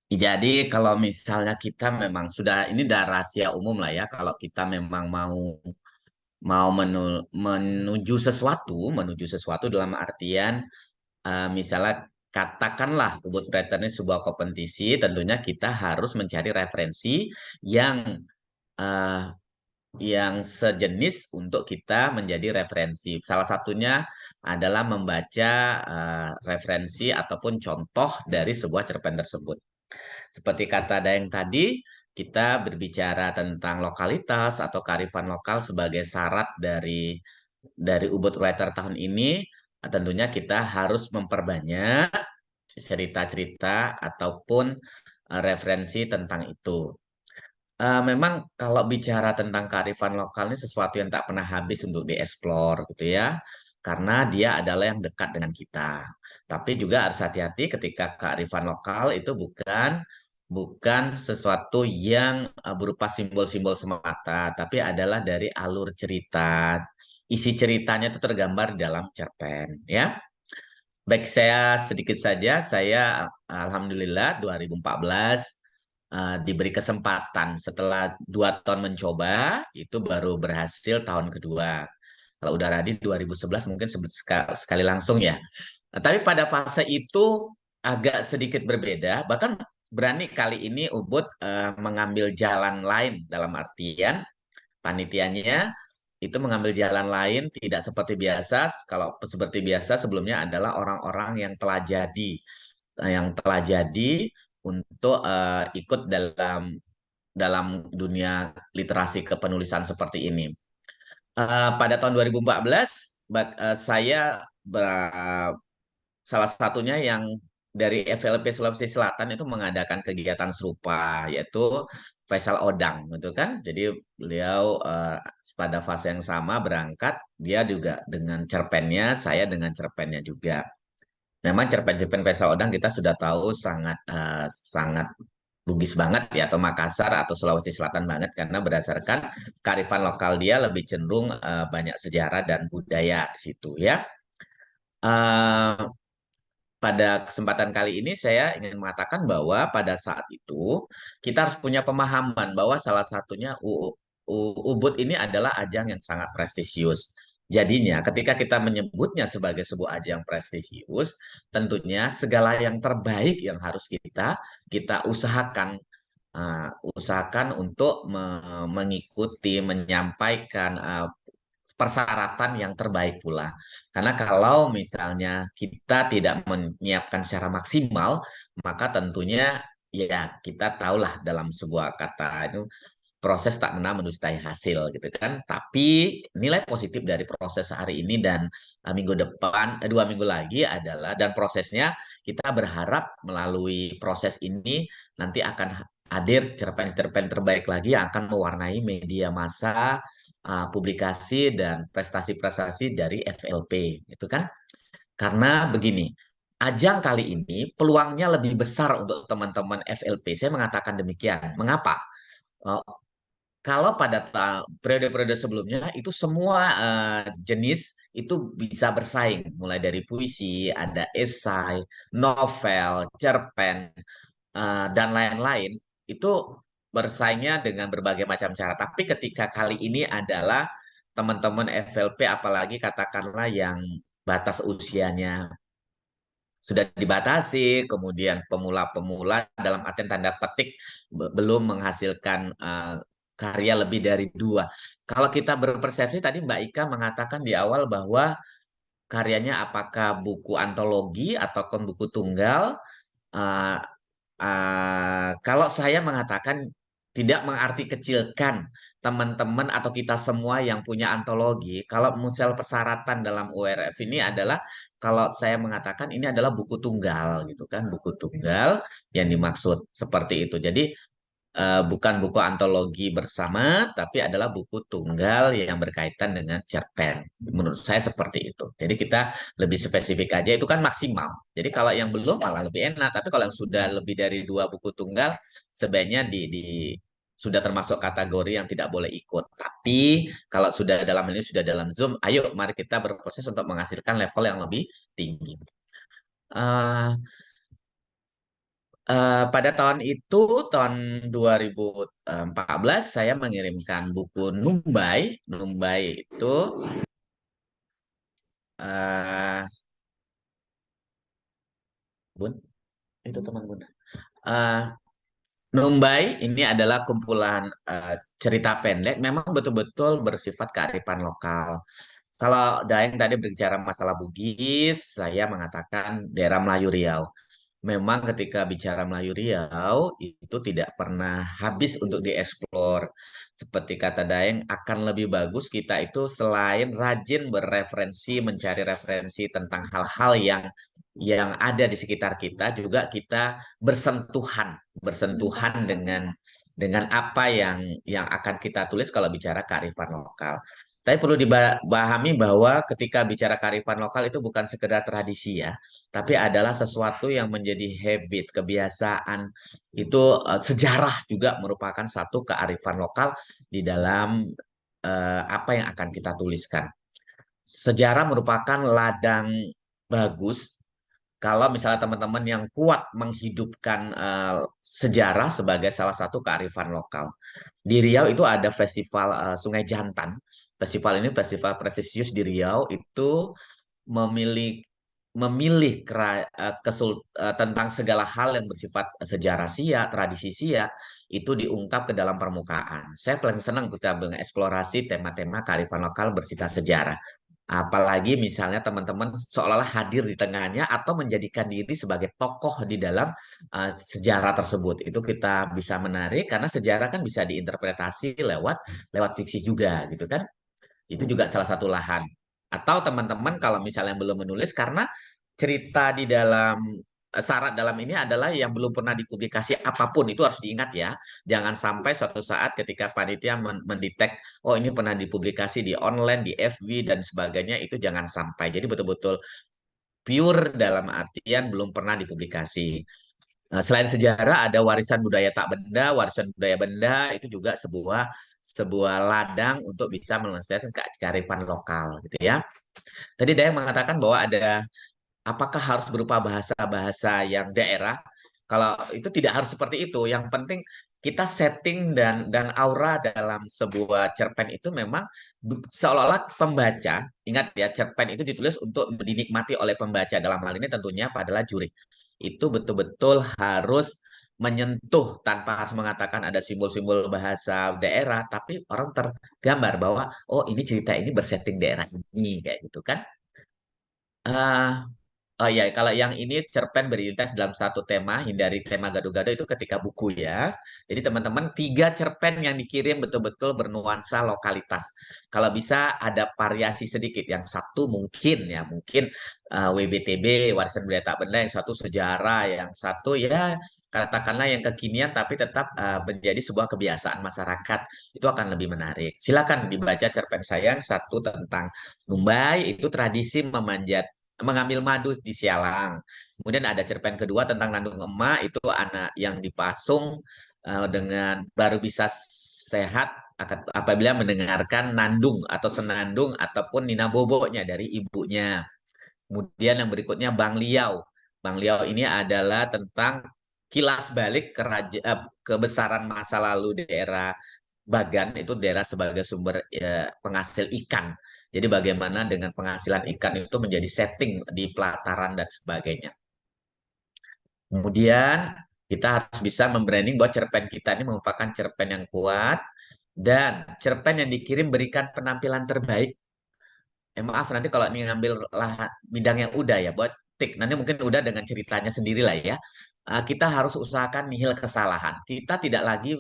Jadi kalau misalnya kita memang sudah, ini udah rahasia umum lah ya, kalau kita memang mau menuju sesuatu dalam artian misalnya katakanlah Ubud Writer ini sebuah kompetisi, tentunya kita harus mencari referensi uh, yang sejenis untuk kita menjadi referensi. Salah satunya adalah membaca referensi ataupun contoh dari sebuah cerpen tersebut. Seperti kata Daeng tadi, kita berbicara tentang lokalitas atau kearifan lokal sebagai syarat dari Ubud Writer tahun ini. Tentunya kita harus memperbanyak cerita-cerita ataupun referensi tentang itu. Memang kalau bicara tentang kearifan lokal ini sesuatu yang tak pernah habis untuk dieksplor gitu ya. Karena dia adalah yang dekat dengan kita. Tapi juga harus hati-hati ketika kearifan lokal itu bukan sesuatu yang berupa simbol-simbol semata, tapi adalah dari alur cerita. Isi ceritanya itu tergambar di dalam cerpen, ya. Baik, saya sedikit saja. Saya alhamdulillah 2014 diberi kesempatan setelah 2 tahun mencoba, itu baru berhasil tahun kedua. Kalau udah Radit 2011 mungkin sekali langsung ya. Nah, tapi pada fase itu agak sedikit berbeda, bahkan berani kali ini Ubud mengambil jalan lain, dalam artian panitianya itu mengambil jalan lain, tidak seperti biasa. Kalau seperti biasa sebelumnya adalah orang-orang yang telah jadi untuk ikut dalam dunia literasi kepenulisan seperti ini. Pada tahun 2014 saya salah satunya yang dari FLP Sulawesi Selatan itu mengadakan kegiatan serupa, yaitu Faisal Odang, gitu kan. Jadi beliau pada fase yang sama berangkat, dia juga dengan cerpennya, saya dengan cerpennya juga. Memang cerpen-cerpen Faisal Odang kita sudah tahu sangat Bugis banget ya, atau Makassar atau Sulawesi Selatan banget, karena berdasarkan kearifan lokal dia lebih cenderung banyak sejarah dan budaya di situ ya. Eh, Pada kesempatan kali ini saya ingin mengatakan bahwa pada saat itu kita harus punya pemahaman bahwa salah satunya Ubud ini adalah ajang yang sangat prestisius. Jadinya ketika kita menyebutnya sebagai sebuah ajang prestisius, tentunya segala yang terbaik yang harus kita usahakan untuk mengikuti, menyampaikan persyaratan yang terbaik pula. Karena kalau misalnya kita tidak menyiapkan secara maksimal, maka tentunya ya kita tahulah dalam sebuah kata itu proses tak pernah mendustai hasil gitu kan. Tapi nilai positif dari proses hari ini dan minggu depan, 2 minggu lagi adalah, dan prosesnya kita berharap melalui proses ini nanti akan hadir cerpen-cerpen terbaik lagi yang akan mewarnai media massa, publikasi dan prestasi-prestasi dari FLP, itu kan? Karena begini, ajang kali ini peluangnya lebih besar untuk teman-teman FLP. Saya mengatakan demikian. Mengapa? Eh, Kalau pada periode-periode sebelumnya itu semua jenis itu bisa bersaing, mulai dari puisi, ada esai, novel, cerpen, dan lain-lain, itu bersaingnya dengan berbagai macam cara. Tapi ketika kali ini adalah teman-teman FLP, apalagi katakanlah yang batas usianya sudah dibatasi, kemudian pemula-pemula dalam artian tanda petik belum menghasilkan karya lebih dari 2. Kalau kita berpersepsi, tadi Mbak Ika mengatakan di awal bahwa karyanya apakah buku antologi ataupun buku tunggal. eh, kalau saya mengatakan tidak mengarti kecilkan teman-teman atau kita semua yang punya antologi, kalau misal persyaratan dalam URF ini adalah, kalau saya mengatakan ini adalah buku tunggal gitu kan, buku tunggal yang dimaksud seperti itu. Jadi bukan buku antologi bersama, tapi adalah buku tunggal yang berkaitan dengan cerpen. Menurut saya seperti itu. Jadi kita lebih spesifik aja, itu kan maksimal. Jadi kalau yang belum malah lebih enak. Tapi kalau yang sudah lebih dari 2 buku tunggal, sebaiknya sudah termasuk kategori yang tidak boleh ikut. Tapi kalau sudah dalam ini sudah dalam Zoom, ayo mari kita berproses untuk menghasilkan level yang lebih tinggi. Uh, Pada tahun itu, tahun 2014, saya mengirimkan buku Numbai. Numbai itu, uh, Bun, itu teman Bun. Uh, Numbai ini adalah kumpulan cerita pendek, memang betul-betul bersifat kearifan lokal. Kalau Daeng tadi berbicara masalah Bugis, saya mengatakan daerah Melayu Riau. Memang ketika bicara Melayu Riau itu tidak pernah habis untuk dieksplor. Seperti kata Daeng, akan lebih bagus kita itu selain rajin berreferensi, mencari referensi tentang hal-hal yang ada di sekitar kita, juga kita bersentuhan dengan apa yang akan kita tulis kalau bicara kearifan lokal. Tapi perlu dipahami bahwa ketika bicara kearifan lokal itu bukan sekedar tradisi ya, tapi adalah sesuatu yang menjadi habit, kebiasaan. Itu sejarah juga merupakan satu kearifan lokal di dalam apa yang akan kita tuliskan. Sejarah merupakan ladang bagus kalau misalnya teman-teman yang kuat menghidupkan sejarah sebagai salah satu kearifan lokal. Di Riau itu ada festival Sungai Jantan. Festival ini festival prestisius di Riau, itu memiliki memilih tentang segala hal yang bersifat sejarah Siak, tradisi Siak, itu diungkap ke dalam permukaan. Saya paling senang kita mengeksplorasi tema-tema kearifan lokal bersifat sejarah. Apalagi misalnya teman-teman seolah-olah hadir di tengahnya atau menjadikan diri sebagai tokoh di dalam sejarah tersebut. Itu kita bisa menarik karena sejarah kan bisa diinterpretasi lewat fiksi juga gitu kan. Itu juga salah satu lahan. Atau teman-teman kalau misalnya belum menulis karena cerita di dalam syarat dalam ini adalah yang belum pernah dipublikasi apapun itu harus diingat ya. Jangan sampai suatu saat ketika panitia mendetek oh ini pernah dipublikasi di online, di FB dan sebagainya itu jangan sampai. Jadi betul-betul pure dalam artian belum pernah dipublikasi. Nah, selain sejarah ada warisan budaya tak benda, warisan budaya benda itu juga sebuah ladang untuk bisa melestarikan kearifan lokal gitu ya. Tadi Dayang mengatakan bahwa ada apakah harus berupa bahasa-bahasa yang daerah? Kalau itu tidak harus seperti itu. Yang penting kita setting dan aura dalam sebuah cerpen itu memang seolah-olah pembaca, ingat ya, cerpen itu ditulis untuk dinikmati oleh pembaca. Dalam hal ini tentunya adalah juri. Itu betul-betul harus menyentuh tanpa harus mengatakan ada simbol-simbol bahasa daerah, tapi orang tergambar bahwa oh ini cerita ini bersetting daerah ini kayak gitu kan. Ah, oh iya, kalau yang ini cerpen berintas dalam satu tema, hindari tema gado-gado itu ketika buku ya. Jadi teman-teman, 3 cerpen yang dikirim betul-betul bernuansa lokalitas. Kalau bisa ada variasi sedikit. Yang satu mungkin WBTB, Warisan Budaya Tak Benda, yang satu sejarah, yang satu ya katakanlah yang kekinian tapi tetap menjadi sebuah kebiasaan masyarakat. Itu akan lebih menarik. Silakan dibaca cerpen saya yang satu tentang Mumbai, itu tradisi mengambil madu di Sialang. Kemudian ada cerpen kedua tentang Nandung Emak, itu anak yang dipasung dengan baru bisa sehat apabila mendengarkan nandung atau senandung ataupun nina bobonya dari ibunya. Kemudian yang berikutnya Bang Liau. Bang Liau ini adalah tentang kilas balik kebesaran masa lalu daerah Bagan, itu daerah sebagai sumber penghasil ikan. Jadi bagaimana dengan penghasilan ikan itu menjadi setting di pelataran dan sebagainya. Kemudian kita harus bisa membranding bahwa cerpen kita ini merupakan cerpen yang kuat dan cerpen yang dikirim berikan penampilan terbaik. Maaf nanti kalau ini ngambil bidang yang udah ya buat tik. Nanti mungkin udah dengan ceritanya sendiri lah ya. Kita harus usahakan nihil kesalahan. Kita tidak lagi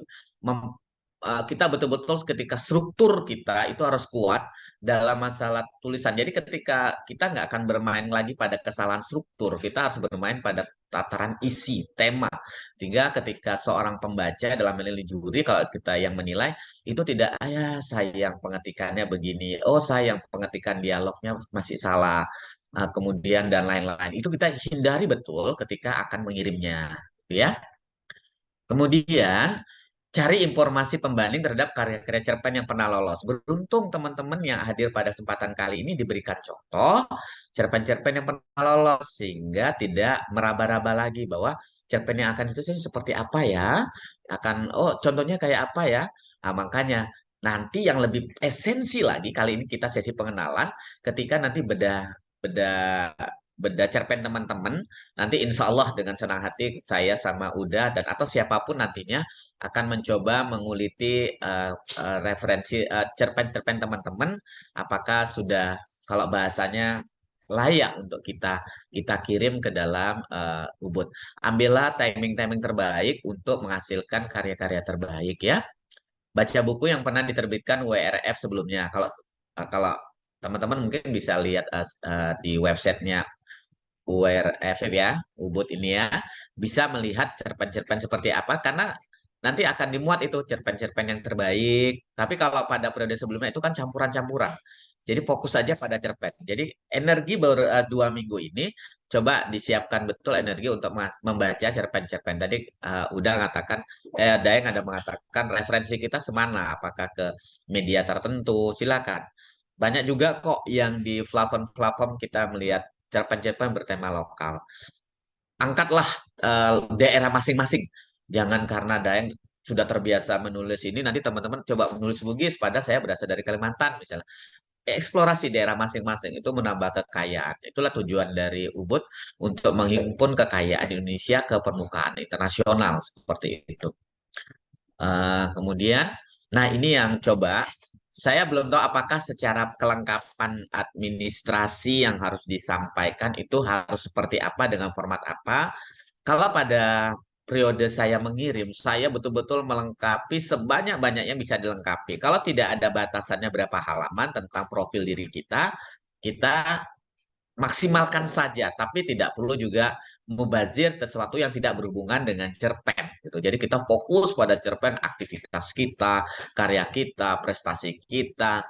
kita betul-betul ketika struktur kita itu harus kuat dalam masalah tulisan. Jadi ketika kita nggak akan bermain lagi pada kesalahan struktur, kita harus bermain pada tataran isi, tema. Sehingga ketika seorang pembaca dalam menilai juri, kalau kita yang menilai, itu tidak, ya sayang pengetikannya begini, oh sayang pengetikan dialognya masih salah, kemudian dan lain-lain. Itu kita hindari betul ketika akan mengirimnya. Ya. Kemudian, cari informasi pembanding terhadap karya-karya cerpen yang pernah lolos. Beruntung teman-teman yang hadir pada kesempatan kali ini diberikan contoh cerpen-cerpen yang pernah lolos sehingga tidak meraba-raba lagi bahwa cerpen yang akan itu seperti apa ya? Contohnya kayak apa ya? Nah, makanya nanti yang lebih esensi lagi kali ini kita sesi pengenalan ketika nanti beda beda cerpen teman-teman nanti insya Allah dengan senang hati saya sama Uda dan atau siapapun nantinya akan mencoba menguliti referensi cerpen-cerpen teman-teman apakah sudah kalau bahasanya layak untuk kita kirim ke dalam Ubud. Ambillah timing-timing terbaik untuk menghasilkan karya-karya terbaik ya. Baca buku yang pernah diterbitkan WRF sebelumnya. Kalau teman-teman mungkin bisa lihat di websitenya URF ya, Ubud ini ya, bisa melihat cerpen-cerpen seperti apa karena nanti akan dimuat itu cerpen-cerpen yang terbaik. Tapi kalau pada periode sebelumnya itu kan campuran-campuran. Jadi fokus saja pada cerpen. Jadi energi baru 2 minggu ini coba disiapkan betul energi untuk membaca cerpen-cerpen. Tadi udah mengatakan, Dayang ada mengatakan referensi kita semana, apakah ke media tertentu, silakan. Banyak juga kok yang di platform-platform kita melihat cerpen-cerpen bertema lokal. Angkatlah daerah masing-masing. Jangan karena Dayang sudah terbiasa menulis ini, nanti teman-teman coba menulis Bugis, pada saya berasal dari Kalimantan misalnya. eksplorasi daerah masing-masing itu menambah kekayaan. Itulah tujuan dari Ubud untuk menghimpun kekayaan Indonesia ke permukaan internasional seperti itu. Kemudian, nah ini yang coba saya belum tahu apakah secara kelengkapan administrasi yang harus disampaikan itu harus seperti apa dengan format apa. Kalau pada periode saya mengirim, saya betul-betul melengkapi sebanyak-banyaknya bisa dilengkapi. Kalau tidak ada batasannya berapa halaman tentang profil diri kita maksimalkan saja, tapi tidak perlu juga mubazir sesuatu yang tidak berhubungan dengan cerpen gitu. Jadi kita fokus pada cerpen, aktivitas kita, karya kita, prestasi kita.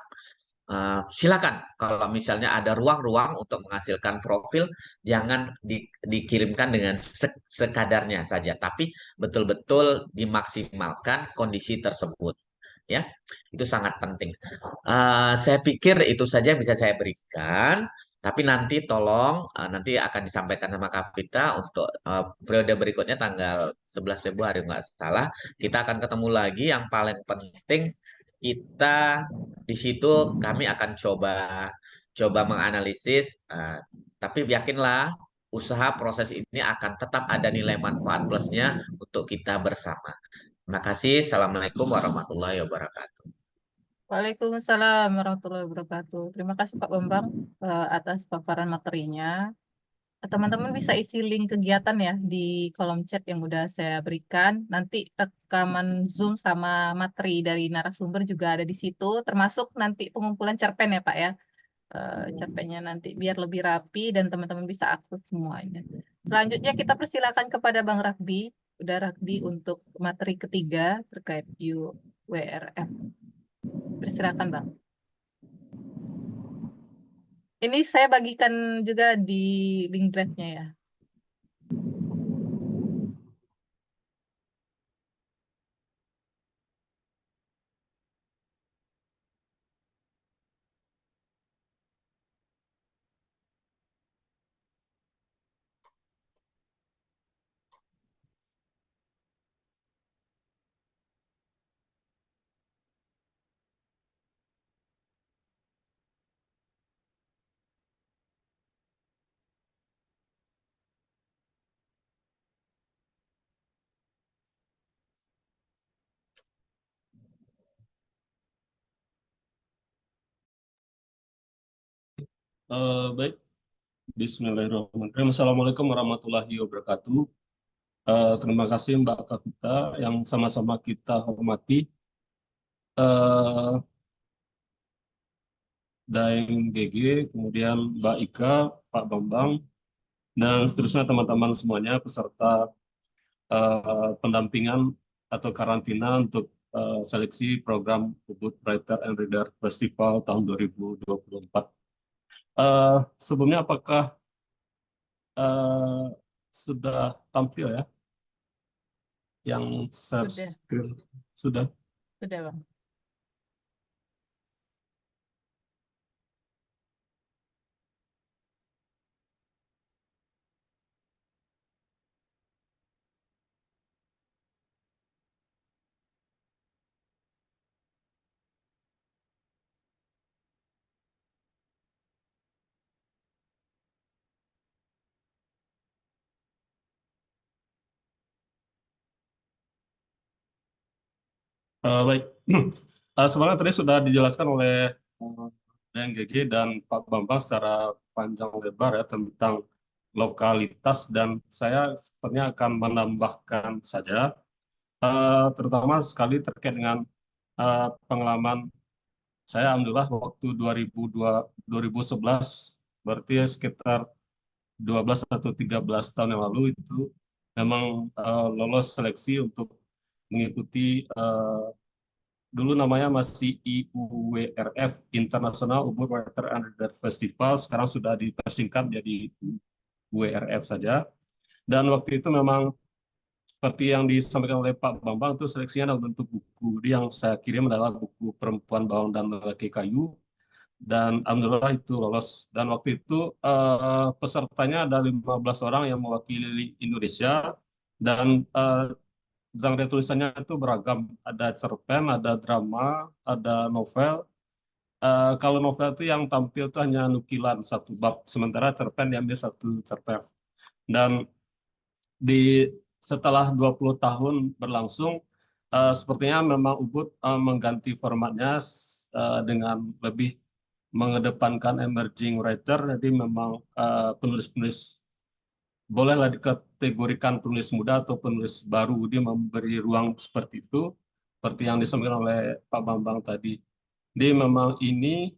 Silakan kalau misalnya ada ruang-ruang untuk menghasilkan profil, jangan dikirimkan dengan sekadarnya saja, tapi betul-betul dimaksimalkan kondisi tersebut. Ya, itu sangat penting. Saya pikir itu saja yang bisa saya berikan. Tapi nanti tolong nanti akan disampaikan sama Kapita untuk periode berikutnya tanggal 11 Februari nggak salah. Kita akan ketemu lagi. Yang paling penting kita di situ kami akan coba menganalisis. Tapi yakinlah usaha proses ini akan tetap ada nilai manfaat plusnya untuk kita bersama. Terima kasih. Assalamualaikum warahmatullahi wabarakatuh. Waalaikumsalam warahmatullahi wabarakatuh. Terima kasih Pak Bambang atas paparan materinya. Teman-teman bisa isi link kegiatan ya di kolom chat yang udah saya berikan. Nanti rekaman Zoom sama materi dari narasumber juga ada di situ, termasuk nanti pengumpulan cerpen ya Pak ya. Cerpennya nanti biar lebih rapi dan teman-teman bisa akses semuanya. Selanjutnya kita persilakan kepada Bang Rakdi. Udah Rakdi untuk materi ketiga terkait UWRF. Persilakan Bang. Ini saya bagikan juga di link drive-nya ya. Baik, Bismillahirrahmanirrahim. Assalamualaikum warahmatullahi wabarakatuh. Terima kasih Mbak Kapita yang sama-sama kita hormati. Daeng GG, kemudian Mbak Ika, Pak Bambang, dan seterusnya teman-teman semuanya peserta pendampingan atau karantina untuk seleksi program Ubud Writer and Reader Festival tahun 2024. Sebelumnya apakah sudah tampil ya? Yang share screen sudah? Sudah Bang. Baik, sebenarnya tadi sudah dijelaskan oleh DNGG dan Pak Bambang secara panjang lebar ya tentang lokalitas dan saya sepertinya akan menambahkan saja, terutama sekali terkait dengan pengalaman saya. Alhamdulillah waktu 2011, berarti sekitar 12 atau 13 tahun yang lalu itu memang lolos seleksi untuk mengikuti dulu namanya masih IUWRF, International Ubud Writer and Reader Festival, sekarang sudah dipersingkat jadi UWRF saja. Dan waktu itu memang seperti yang disampaikan oleh Pak Bambang, itu seleksinya dalam bentuk buku. Jadi yang saya kirim adalah buku Perempuan Bawang dan Lelaki Kayu, dan alhamdulillah itu lolos. Dan waktu itu pesertanya ada 15 orang yang mewakili Indonesia, dan genre tulisannya itu beragam, ada cerpen, ada drama, ada novel, Kalau novel itu yang tampil itu hanya nukilan satu bab, sementara cerpen diambil satu cerpen. Dan setelah 20 tahun berlangsung, sepertinya memang Ubud mengganti formatnya dengan lebih mengedepankan emerging writer. Jadi memang penulis-penulis bolehlah dikategorikan penulis muda atau penulis baru. Dia memberi ruang seperti itu, seperti yang disampaikan oleh Pak Bambang tadi. Jadi memang ini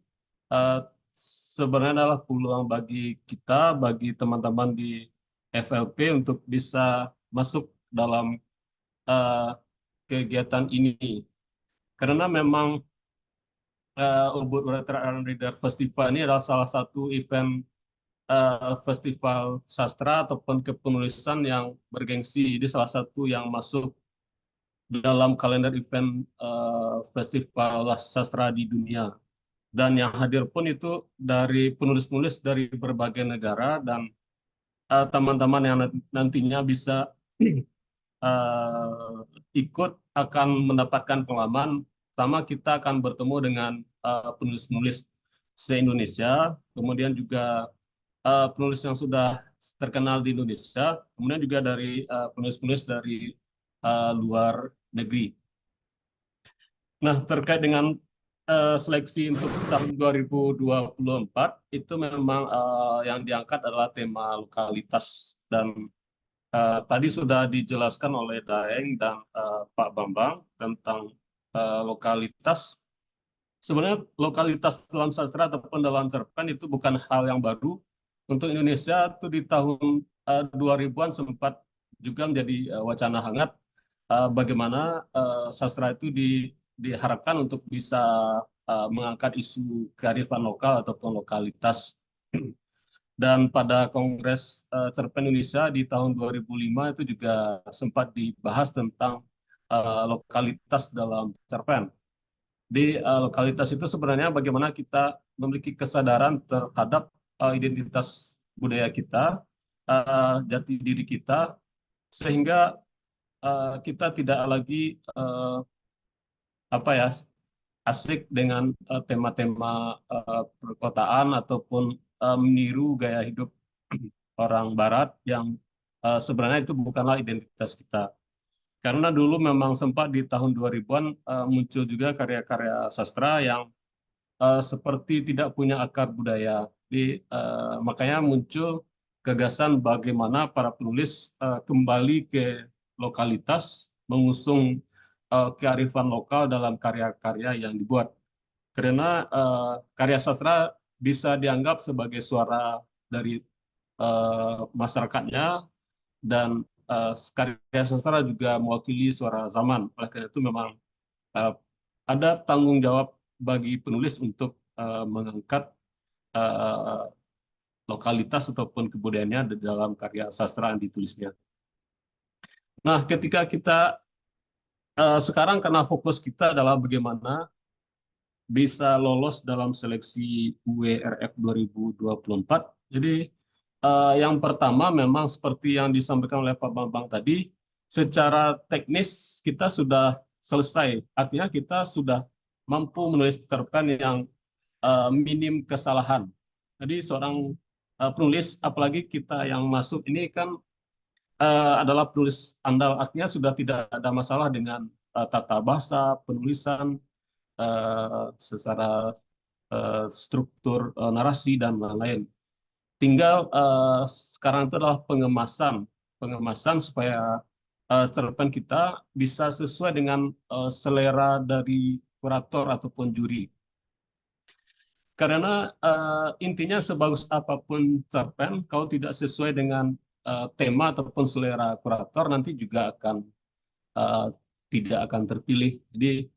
sebenarnya adalah peluang bagi kita, bagi teman-teman di FLP untuk bisa masuk dalam kegiatan ini. Karena memang Ubud Writer and Reader Festival ini adalah salah satu event festival sastra ataupun kepenulisan yang bergengsi. Jadi salah satu yang masuk dalam kalender event festival sastra di dunia. Dan yang hadir pun itu dari penulis-penulis dari berbagai negara, dan teman-teman yang nantinya bisa ikut akan mendapatkan pengalaman. Pertama, kita akan bertemu dengan penulis-penulis se-Indonesia, kemudian juga penulis yang sudah terkenal di Indonesia, kemudian juga dari penulis-penulis dari luar negeri. Nah, terkait dengan seleksi untuk tahun 2024 itu memang yang diangkat adalah tema lokalitas, dan tadi sudah dijelaskan oleh Daeng dan Pak Bambang tentang lokalitas. Sebenarnya lokalitas dalam sastra ataupun dalam cerpen itu bukan hal yang baru. Untuk Indonesia itu di tahun 2000-an sempat juga menjadi wacana hangat bagaimana sastra itu diharapkan untuk bisa mengangkat isu kearifan lokal ataupun lokalitas. Dan pada Kongres Cerpen Indonesia di tahun 2005 itu juga sempat dibahas tentang lokalitas dalam cerpen. Di lokalitas itu sebenarnya bagaimana kita memiliki kesadaran terhadap identitas budaya kita, jati diri kita, sehingga kita tidak lagi asik dengan tema-tema perkotaan ataupun meniru gaya hidup orang Barat yang sebenarnya itu bukanlah identitas kita. Karena dulu memang sempat di tahun 2000-an muncul juga karya-karya sastra yang seperti tidak punya akar budaya. Makanya muncul gagasan bagaimana para penulis kembali ke lokalitas, mengusung kearifan lokal dalam karya-karya yang dibuat. Karena karya sastra bisa dianggap sebagai suara dari masyarakatnya, dan karya sastra juga mewakili suara zaman. Oleh karena itu memang ada tanggung jawab bagi penulis untuk mengangkat lokalitas ataupun kebudayaannya di dalam karya sastra yang ditulisnya. Nah, ketika kita sekarang karena fokus kita adalah bagaimana bisa lolos dalam seleksi UWRF 2024. Jadi yang pertama memang seperti yang disampaikan oleh Pak Bambang tadi, secara teknis kita sudah selesai. Artinya kita sudah mampu menulis cerpen yang minim kesalahan. Jadi seorang penulis, apalagi kita yang masuk ini kan adalah penulis andal, artinya sudah tidak ada masalah dengan tata bahasa, penulisan, secara struktur narasi dan lain-lain. Tinggal sekarang itu adalah pengemasan supaya cerpen kita bisa sesuai dengan selera dari kurator ataupun juri. Karena intinya sebagus apapun cerpen, kalau tidak sesuai dengan tema ataupun selera kurator, nanti juga akan tidak akan terpilih. Jadi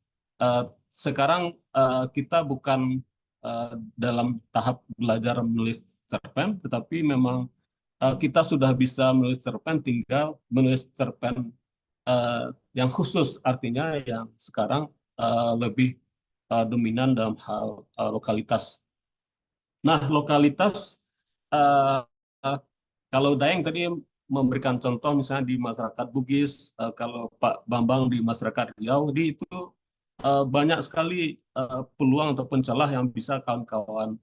sekarang kita bukan dalam tahap belajar menulis cerpen, tetapi memang kita sudah bisa menulis cerpen, tinggal menulis cerpen yang khusus, artinya yang sekarang lebih dominan dalam hal lokalitas. Nah, lokalitas kalau Daeng tadi memberikan contoh misalnya di masyarakat Bugis, kalau Pak Bambang di masyarakat Riau, itu banyak sekali peluang ataupun celah yang bisa kawan-kawan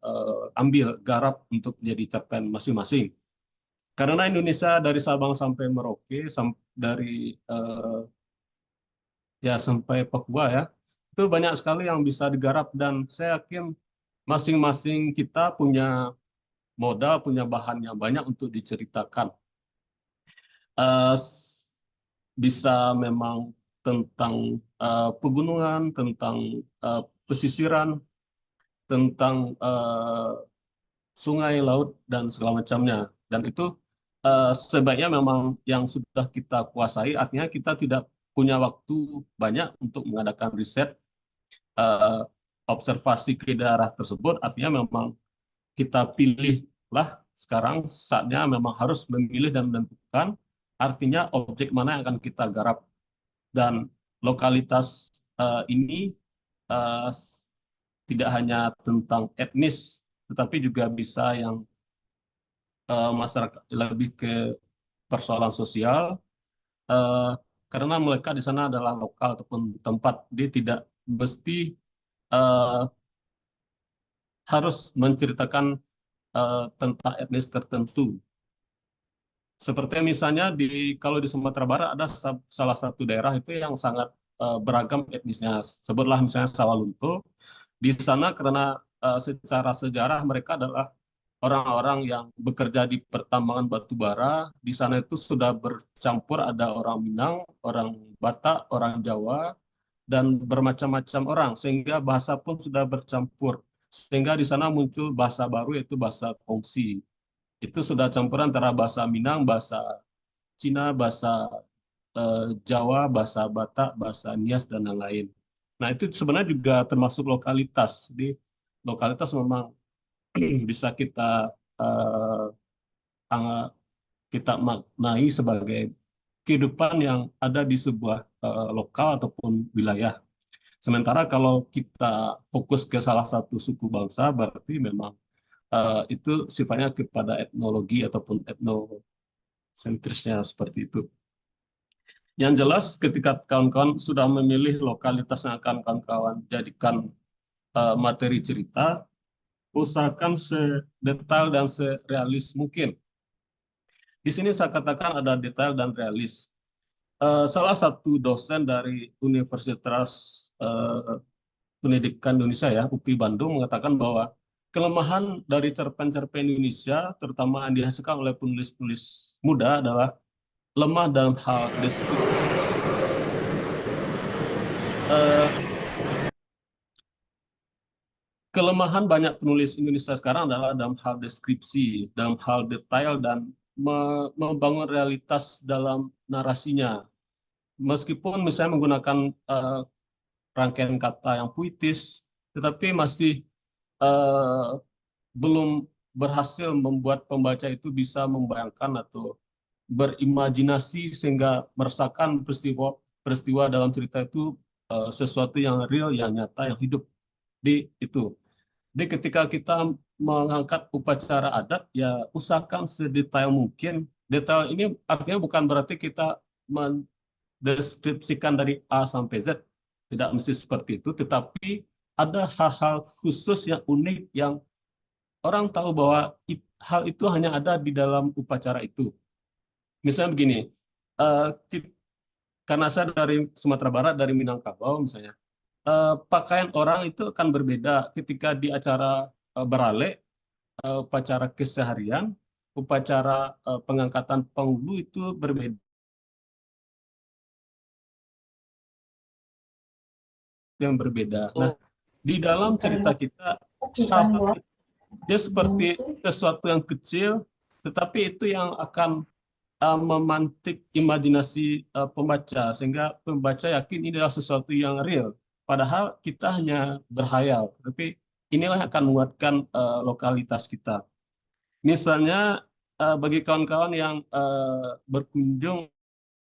ambil garap untuk jadi cerpen masing-masing. Karena Indonesia dari Sabang sampai Merauke, dari ya sampai Papua ya, itu banyak sekali yang bisa digarap dan saya yakin masing-masing kita punya modal, punya bahan yang banyak untuk diceritakan. Eh, Bisa memang tentang pegunungan, tentang pesisiran, tentang sungai, laut, dan segala macamnya. Dan itu sebaiknya memang yang sudah kita kuasai, artinya kita tidak punya waktu banyak untuk mengadakan riset, eh, observasi ke daerah tersebut, artinya memang kita pilihlah sekarang saatnya memang harus memilih dan menentukan, artinya objek mana yang akan kita garap. Dan lokalitas ini uh, tidak hanya tentang etnis, tetapi juga bisa yang masyarakat lebih ke persoalan sosial, uh, karena mereka di sana adalah lokal ataupun tempat, dia tidak mesti uh, harus menceritakan tentang etnis tertentu. Seperti misalnya kalau di Sumatera Barat ada salah satu daerah itu yang sangat beragam etnisnya. Sebutlah misalnya Sawalunto. Di sana karena secara sejarah mereka adalah orang-orang yang bekerja di pertambangan batu bara. Di sana itu sudah bercampur, ada orang Minang, orang Batak, orang Jawa, dan bermacam-macam orang. Sehingga bahasa pun sudah bercampur. Sehingga di sana muncul bahasa baru yaitu bahasa kongsi. Itu sudah campuran antara bahasa Minang, bahasa Cina, bahasa Jawa, bahasa Batak, bahasa Nias, dan lain-lain. Nah, itu sebenarnya juga termasuk lokalitas. Di lokalitas memang bisa uh, kita maknai sebagai kehidupan yang ada di sebuah lokal ataupun wilayah. Sementara kalau kita fokus ke salah satu suku bangsa, berarti memang itu sifatnya kepada etnologi ataupun etnosentrisnya seperti itu. Yang jelas ketika kawan-kawan sudah memilih lokalitas yang akan kawan-kawan jadikan materi cerita, usahakan sedetail dan serealis mungkin. Di sini saya katakan ada detail dan realis. Salah satu dosen dari Universitas Pendidikan Indonesia ya, UPI Bandung, mengatakan bahwa kelemahan dari cerpen-cerpen Indonesia, terutama yang dihasilkan oleh penulis-penulis muda, adalah lemah dalam hal deskripsi. Kelemahan banyak penulis Indonesia sekarang adalah dalam hal deskripsi, dalam hal detail, dan membangun realitas dalam narasinya. Meskipun misalnya menggunakan rangkaian kata yang puitis, tetapi masih belum berhasil membuat pembaca itu bisa membayangkan atau berimajinasi sehingga merasakan peristiwa dalam cerita itu sesuatu yang real, yang nyata, yang hidup di itu. Jadi ketika kita mengangkat upacara adat, ya usahakan sedetail mungkin. Detail ini artinya bukan berarti kita mendeskripsikan dari A sampai Z. Tidak mesti seperti itu, tetapi ada hal-hal khusus yang unik yang orang tahu bahwa hal itu hanya ada di dalam upacara itu. Misalnya begini, karena saya dari Sumatera Barat, dari Minangkabau misalnya, pakaian orang itu akan berbeda ketika di acara berale, upacara keseharian, upacara pengangkatan penghulu itu berbeda. Yang berbeda. Nah, di dalam cerita kita, dia seperti sesuatu yang kecil, tetapi itu yang akan memantik imajinasi pembaca, sehingga pembaca yakin ini adalah sesuatu yang real. Padahal kita hanya berhayal, tapi inilah yang akan menguatkan lokalitas kita. Misalnya bagi kawan-kawan yang berkunjung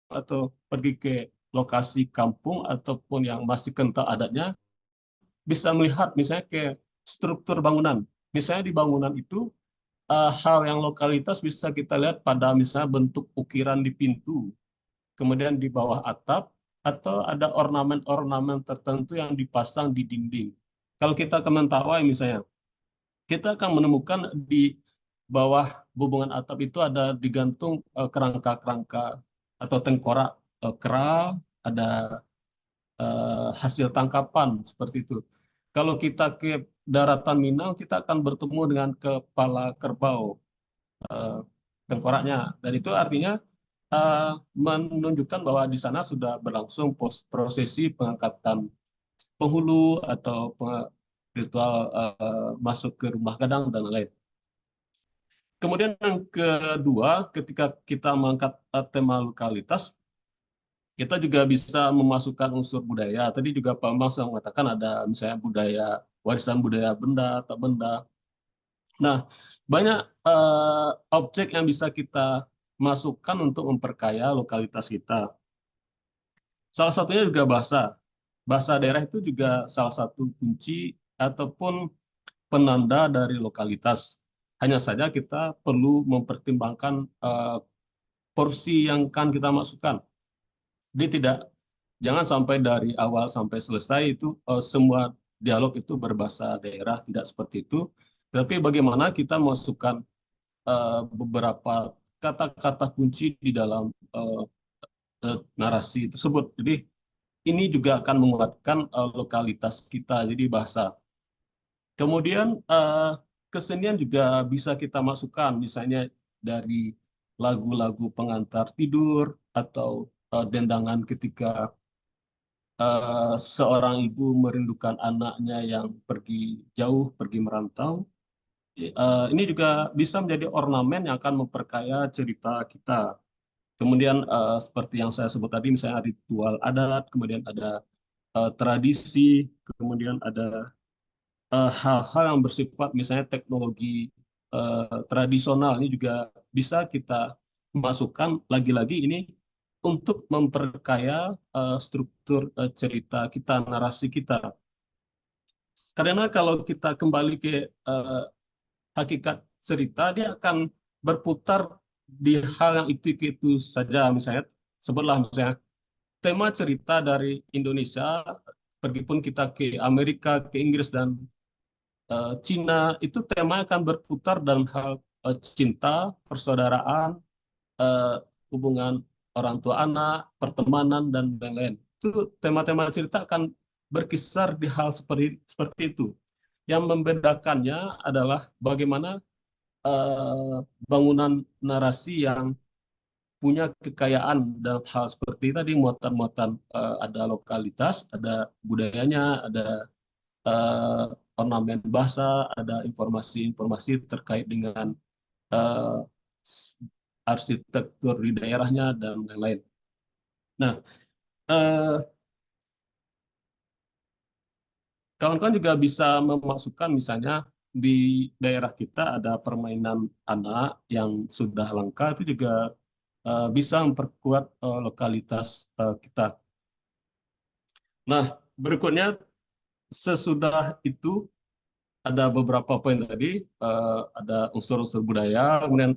atau pergi ke lokasi kampung ataupun yang masih kental adatnya, bisa melihat misalnya ke struktur bangunan. Misalnya di bangunan itu hal yang lokalitas bisa kita lihat pada misalnya bentuk ukiran di pintu, kemudian di bawah atap atau ada ornamen-ornamen tertentu yang dipasang di dinding. Kalau kita ke Mentawai misalnya, kita akan menemukan di bawah hubungan atap itu ada digantung kerangka-kerangka atau tengkorak kera, ada hasil tangkapan seperti itu. Kalau kita ke daratan Minang, kita akan bertemu dengan kepala kerbau, tengkoraknya, dan itu artinya menunjukkan bahwa di sana sudah berlangsung prosesi pengangkatan penghulu atau ritual masuk ke rumah gadang dan lain. Kemudian yang kedua, ketika kita mengangkat tema lokalitas, kita juga bisa memasukkan unsur budaya. Tadi juga Pak Bambang sudah mengatakan ada misalnya budaya, warisan budaya benda atau benda. Nah, banyak objek yang bisa kita masukkan untuk memperkaya lokalitas kita. Salah satunya juga bahasa. Bahasa daerah itu juga salah satu kunci ataupun penanda dari lokalitas. Hanya saja kita perlu mempertimbangkan porsi yang akan kita masukkan. Jadi jangan sampai dari awal sampai selesai itu semua dialog itu berbahasa daerah, tidak seperti itu. Tapi bagaimana kita masukkan beberapa kata-kata kunci di dalam narasi tersebut. Jadi ini juga akan menguatkan lokalitas kita, jadi bahasa. Kemudian kesenian juga bisa kita masukkan, misalnya dari lagu-lagu pengantar tidur atau dendangan ketika seorang ibu merindukan anaknya yang pergi jauh, pergi merantau. Ini juga bisa menjadi ornamen yang akan memperkaya cerita kita. Kemudian seperti yang saya sebut tadi, misalnya ritual adat, kemudian ada tradisi, kemudian ada hal-hal yang bersifat misalnya teknologi tradisional. Ini juga bisa kita masukkan lagi-lagi ini untuk memperkaya struktur cerita kita, narasi kita. Karena kalau kita kembali ke hakikat cerita, dia akan berputar di hal yang itu saja. Misalnya, sebutlah misalnya tema cerita dari Indonesia, pergi pun kita ke Amerika, ke Inggris, dan Cina, itu tema akan berputar dalam hal cinta, persaudaraan, hubungan orang tua anak, pertemanan, dan lain-lain. Itu tema-tema cerita akan berkisar di hal seperti itu. Yang membedakannya adalah bagaimana bangunan narasi yang punya kekayaan dalam hal seperti tadi, muatan-muatan ada lokalitas, ada budayanya, ada ornamen bahasa, ada informasi-informasi terkait dengan uh, arsitektur di daerahnya, dan lain-lain. Nah, kawan-kawan juga bisa memasukkan misalnya di daerah kita ada permainan anak yang sudah langka, itu juga bisa memperkuat lokalitas kita. Nah, berikutnya sesudah itu ada beberapa poin tadi, ada unsur-unsur budaya, kemudian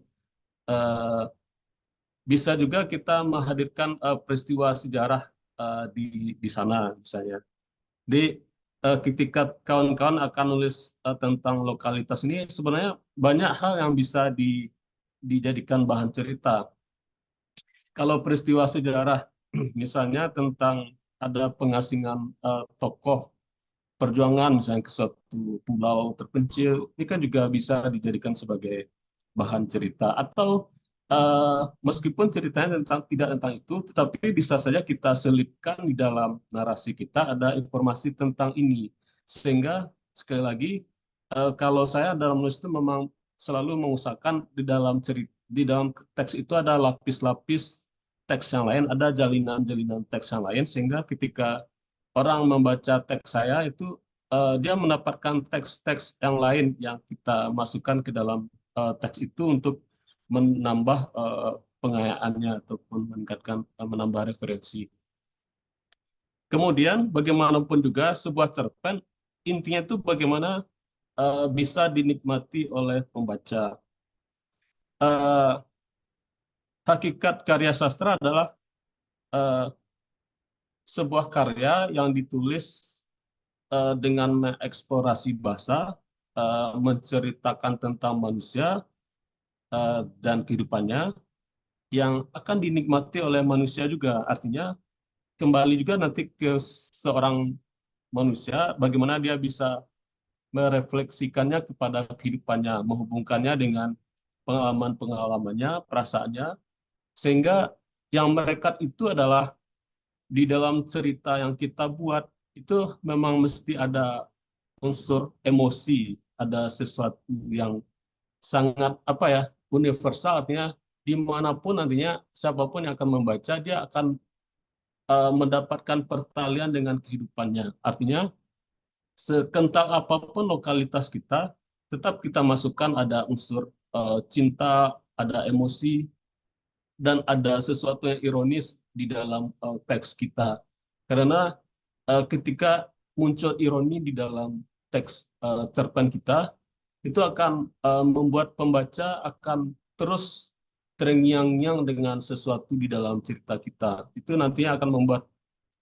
bisa juga kita menghadirkan peristiwa sejarah di sana misalnya. Jadi ketika kawan-kawan akan nulis tentang lokalitas ini, sebenarnya banyak hal yang bisa dijadikan bahan cerita. Kalau peristiwa sejarah, misalnya tentang ada pengasingan tokoh perjuangan misalnya ke suatu pulau terpencil, ini kan juga bisa dijadikan sebagai bahan cerita. Atau meskipun ceritanya tidak tentang itu, tetapi bisa saja kita selipkan di dalam narasi kita ada informasi tentang ini. Sehingga sekali lagi, kalau saya dalam menulis itu memang selalu mengusahakan di dalam teks itu ada lapis-lapis teks yang lain, ada jalinan-jalinan teks yang lain, sehingga ketika orang membaca teks saya itu dia mendapatkan teks-teks yang lain yang kita masukkan ke dalam teks itu untuk menambah pengayaannya ataupun menambah referensi. Kemudian bagaimanapun juga sebuah cerpen intinya itu bagaimana bisa dinikmati oleh pembaca. Hakikat karya sastra adalah sebuah karya yang ditulis dengan mengeksplorasi bahasa, menceritakan tentang manusia dan kehidupannya yang akan dinikmati oleh manusia juga. Artinya kembali juga nanti ke seorang manusia, bagaimana dia bisa merefleksikannya kepada kehidupannya, menghubungkannya dengan pengalaman-pengalamannya, perasaannya, sehingga yang melekat itu adalah di dalam cerita yang kita buat itu memang mesti ada unsur emosi, ada sesuatu yang sangat apa ya, universal, artinya dimanapun nantinya siapapun yang akan membaca dia akan mendapatkan pertalian dengan kehidupannya. Artinya sekental apapun lokalitas kita, tetap kita masukkan ada unsur cinta, ada emosi, dan ada sesuatu yang ironis di dalam teks kita. Karena ketika muncul ironi di dalam teks cerpen kita, itu akan membuat pembaca akan terus terngiang-ngiang dengan sesuatu di dalam cerita kita. Itu nantinya akan membuat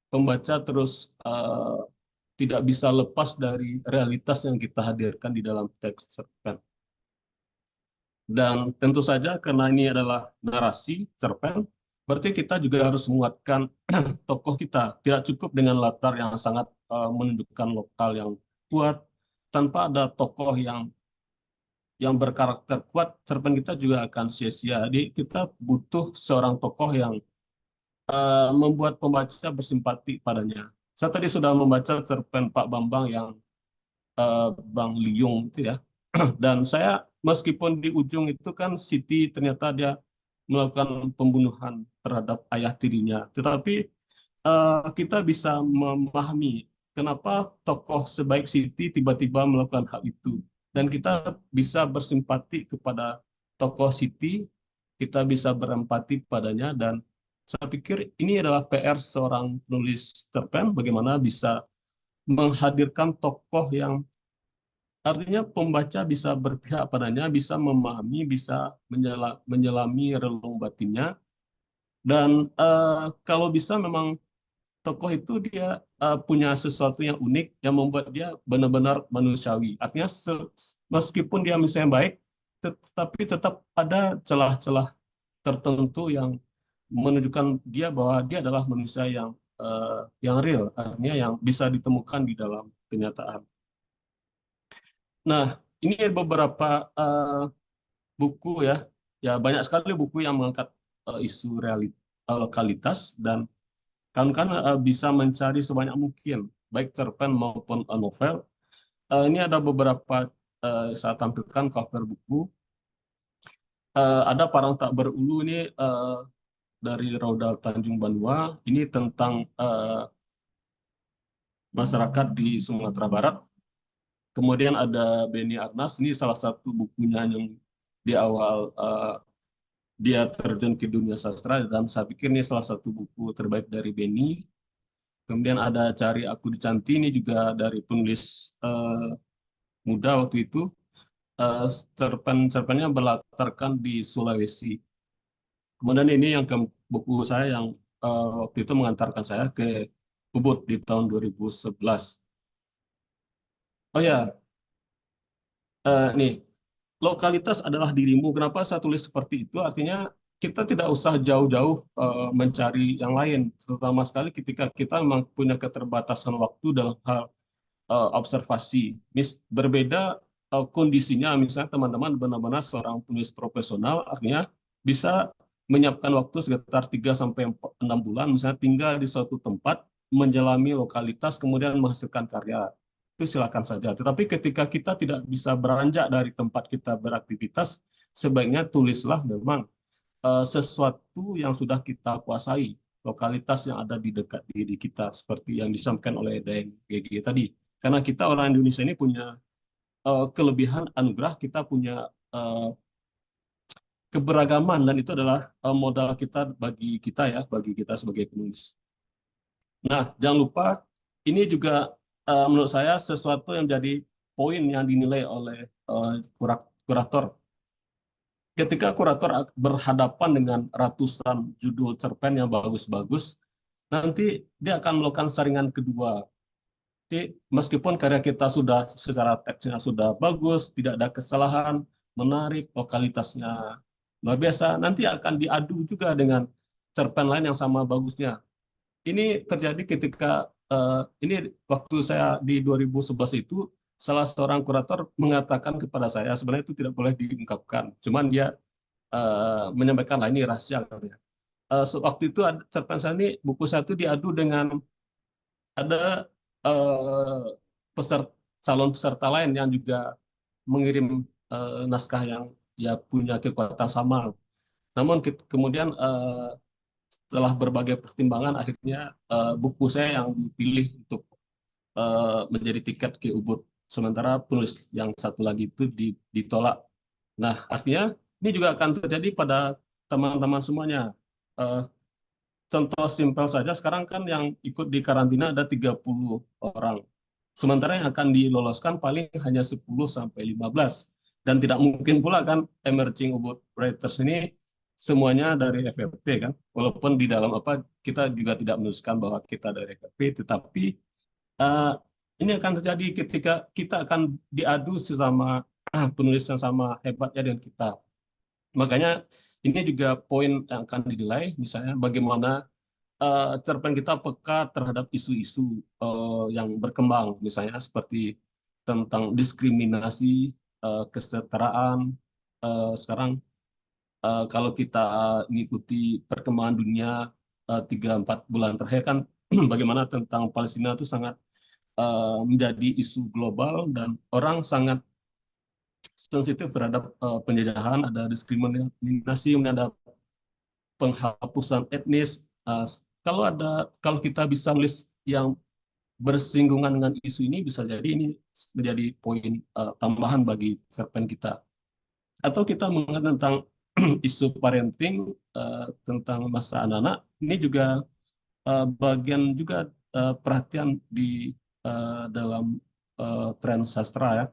pembaca terus tidak bisa lepas dari realitas yang kita hadirkan di dalam teks cerpen. Dan tentu saja karena ini adalah narasi cerpen, berarti kita juga harus menguatkan tokoh kita. Tidak cukup dengan latar yang sangat menunjukkan lokal yang kuat, tanpa ada tokoh yang berkarakter kuat, cerpen kita juga akan sia-sia. Jadi kita butuh seorang tokoh yang membuat pembaca bersimpati padanya. Saya tadi sudah membaca cerpen Pak Bambang yang Bang Liung itu ya. Dan saya meskipun di ujung itu kan Siti ternyata dia melakukan pembunuhan terhadap ayah tirinya, tetapi kita bisa memahami kenapa tokoh sebaik Siti tiba-tiba melakukan hal itu. Dan kita bisa bersimpati kepada tokoh Siti, kita bisa berempati padanya, dan saya pikir ini adalah PR seorang penulis cerpen, bagaimana bisa menghadirkan tokoh yang artinya pembaca bisa berpihak padanya, bisa memahami, bisa menyelami relung batinnya, dan kalau bisa memang tokoh itu dia punya sesuatu yang unik yang membuat dia benar-benar manusiawi. Artinya meskipun dia misalnya baik, tetapi tetap ada celah-celah tertentu yang menunjukkan dia bahwa dia adalah manusia yang real, artinya yang bisa ditemukan di dalam kenyataan. Nah, ini beberapa buku ya banyak sekali buku yang mengangkat isu lokalitas, dan kawan-kawan bisa mencari sebanyak mungkin, baik cerpen maupun novel. Ini ada beberapa saya tampilkan cover buku. Ada Parang Tak Berulu, ini dari Raudal Tanjung Banua. Ini tentang masyarakat di Sumatera Barat. Kemudian ada Beni Adnas, ini salah satu bukunya yang di awal dia terjun ke dunia sastra, dan saya pikir ini salah satu buku terbaik dari Beni. Kemudian ada Cari Aku Dicanti, ini juga dari penulis muda waktu itu. Cerpen-cerpennya berlatarkan di Sulawesi. Kemudian ini yang buku saya yang waktu itu mengantarkan saya ke Ubud di tahun 2011. Oh ya, nih, lokalitas adalah dirimu. Kenapa saya tulis seperti itu? Artinya kita tidak usah jauh-jauh mencari yang lain, terutama sekali ketika kita memang punya keterbatasan waktu dalam hal observasi. Berbeda kondisinya, misalnya teman-teman benar-benar seorang penulis profesional, artinya bisa menyiapkan waktu sekitar 3-6 bulan, misalnya tinggal di suatu tempat, menjelami lokalitas, kemudian menghasilkan karya. Itu silakan saja. Tetapi ketika kita tidak bisa beranjak dari tempat kita beraktivitas, sebaiknya tulislah memang sesuatu yang sudah kita kuasai, lokalitas yang ada di dekat diri kita, seperti yang disampaikan oleh Daeng GG tadi. Karena kita orang Indonesia ini punya kelebihan anugerah, kita punya keberagaman, dan itu adalah modal kita bagi kita sebagai penulis. Nah, jangan lupa ini juga menurut saya sesuatu yang jadi poin yang dinilai oleh kurator. Ketika kurator berhadapan dengan ratusan judul cerpen yang bagus-bagus, nanti dia akan melakukan saringan kedua. Jadi meskipun karya kita sudah secara teksnya sudah bagus, tidak ada kesalahan, menarik, lokalitasnya luar biasa, nanti akan diadu juga dengan cerpen lain yang sama bagusnya. Ini terjadi ketika ini waktu saya di 2011 itu, salah seorang kurator mengatakan kepada saya, sebenarnya itu tidak boleh diungkapkan, cuman dia menyampaikan lah ini rahasia katanya. Waktu itu cerpen saya ini, buku saya itu diadu dengan ada calon peserta lain yang juga mengirim naskah yang ya punya kekuatan sama. Namun kemudian setelah berbagai pertimbangan akhirnya buku saya yang dipilih untuk menjadi tiket ke Ubud. Sementara penulis yang satu lagi itu ditolak. Nah, artinya ini juga akan terjadi pada teman-teman semuanya. Contoh simpel saja, sekarang kan yang ikut di karantina ada 30 orang. Sementara yang akan diloloskan paling hanya 10-15. Dan tidak mungkin pula kan emerging Ubud writers ini semuanya dari FFP kan. Walaupun di dalam apa kita juga tidak menuliskan bahwa kita dari FFP, tetapi ini akan terjadi ketika kita akan diadu sesama penulis yang sama hebatnya dengan kita. Makanya ini juga poin yang akan dinilai, misalnya bagaimana cerpen kita peka terhadap isu-isu yang berkembang, misalnya seperti tentang diskriminasi, kesetaraan. Sekarang kalau kita mengikuti perkembangan dunia 3-4 bulan terakhir kan, bagaimana tentang Palestina itu sangat menjadi isu global dan orang sangat sensitif terhadap penjajahan, ada diskriminasi, ada penghapusan etnis. Kalau kita bisa nulis yang bersinggungan dengan isu ini, bisa jadi ini menjadi poin tambahan bagi cerpen kita. Atau kita mengenai tentang isu parenting, tentang masa anak-anak, ini juga bagian juga perhatian di dalam tren sastra ya.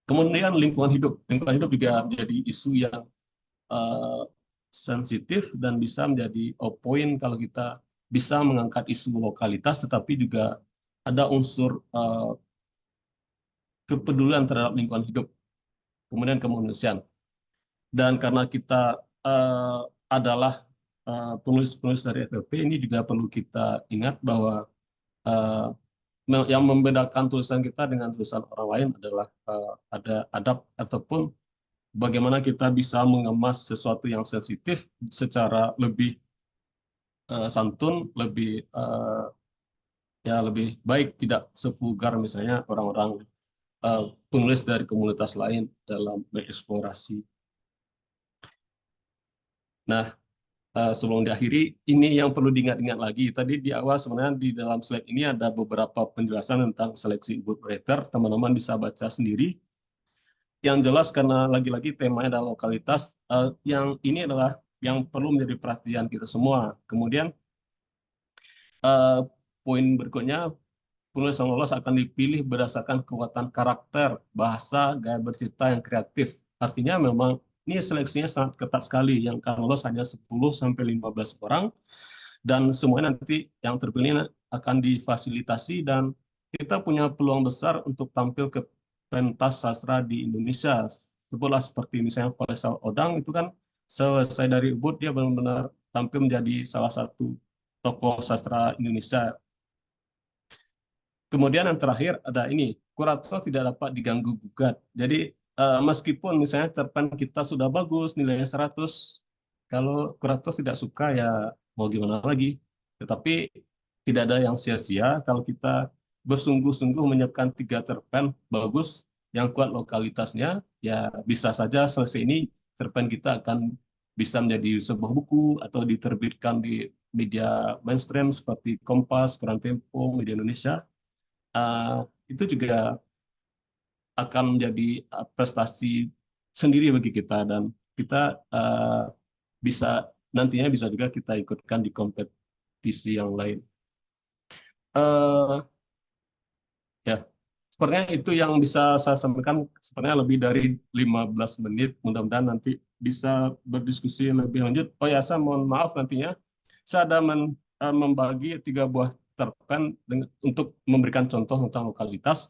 Kemudian lingkungan hidup juga menjadi isu yang sensitif dan bisa menjadi poin kalau kita bisa mengangkat isu lokalitas, tetapi juga ada unsur kepedulian terhadap lingkungan hidup, kemudian kemanusiaan. Dan karena kita adalah penulis-penulis dari FFP, ini juga perlu kita ingat bahwa yang membedakan tulisan kita dengan tulisan orang lain adalah ada adab ataupun bagaimana kita bisa mengemas sesuatu yang sensitif secara lebih santun, lebih lebih baik, tidak sevulgar misalnya orang-orang penulis dari komunitas lain dalam mengeksplorasi. Nah, sebelum diakhiri, ini yang perlu diingat-ingat lagi. Tadi di awal sebenarnya di dalam slide ini ada beberapa penjelasan tentang seleksi Ubud Writer. Teman-teman bisa baca sendiri. Yang jelas karena lagi-lagi temanya adalah lokalitas, yang ini adalah yang perlu menjadi perhatian kita semua. Kemudian poin berikutnya, penulis yang lolos akan dipilih berdasarkan kekuatan karakter, bahasa, gaya bercerita yang kreatif. Artinya memang ini seleksinya sangat ketat sekali, yang akan lolos hanya 10-15 orang, dan semuanya nanti yang terpilih akan difasilitasi, dan kita punya peluang besar untuk tampil ke pentas sastra di Indonesia. Sebutlah seperti misalnya Faisal Odang, itu kan selesai dari Ubud, dia benar-benar tampil menjadi salah satu tokoh sastra Indonesia. Kemudian yang terakhir ada ini, kurator tidak dapat diganggu-gugat. Jadi meskipun misalnya cerpen kita sudah bagus, nilainya 100, kalau kurator tidak suka ya mau gimana lagi. Tetapi tidak ada yang sia-sia kalau kita bersungguh-sungguh menyiapkan 3 cerpen bagus, yang kuat lokalitasnya, ya bisa saja selesai ini cerpen kita akan bisa menjadi sebuah buku atau diterbitkan di media mainstream seperti Kompas, Koran Tempo, Media Indonesia. Itu juga akan menjadi prestasi sendiri bagi kita, dan kita nantinya bisa juga kita ikutkan di kompetisi yang lain. Ya, sepertinya itu yang bisa saya sampaikan. Sepertinya lebih dari 15 menit. Mudah-mudahan nanti bisa berdiskusi lebih lanjut. Oh ya, saya mohon maaf nantinya saya ada membagi 3 buah cerpen untuk memberikan contoh tentang lokalitas.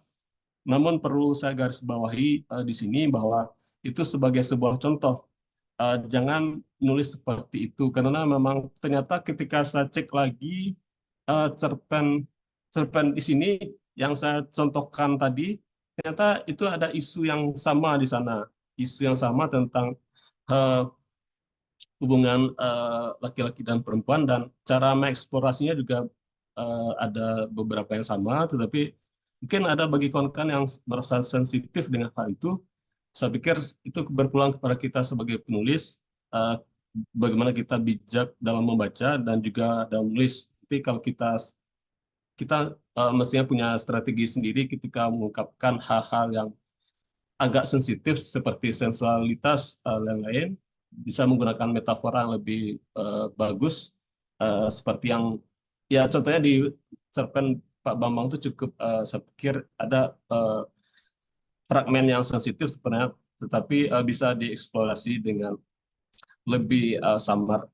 Namun perlu saya garis bawahi di sini bahwa itu sebagai sebuah contoh. Jangan nulis seperti itu karena memang ternyata ketika saya cek lagi cerpen cerpen di sini yang saya contohkan tadi, ternyata itu ada isu yang sama di sana, isu yang sama tentang eh, hubungan laki-laki dan perempuan, dan cara mengeksplorasinya juga ada beberapa yang sama, tetapi mungkin ada bagi kawan-kawan yang merasa sensitif dengan hal itu. Saya pikir itu berpulang kepada kita sebagai penulis, eh, bagaimana kita bijak dalam membaca dan juga dalam menulis. Tapi kalau kita mestinya punya strategi sendiri ketika mengungkapkan hal-hal yang agak sensitif seperti sensualitas yang lain, bisa menggunakan metafora yang lebih bagus, seperti yang ya contohnya di cerpen Pak Bambang itu cukup saya pikir ada fragmen yang sensitif sebenarnya, tetapi bisa dieksplorasi dengan lebih samar.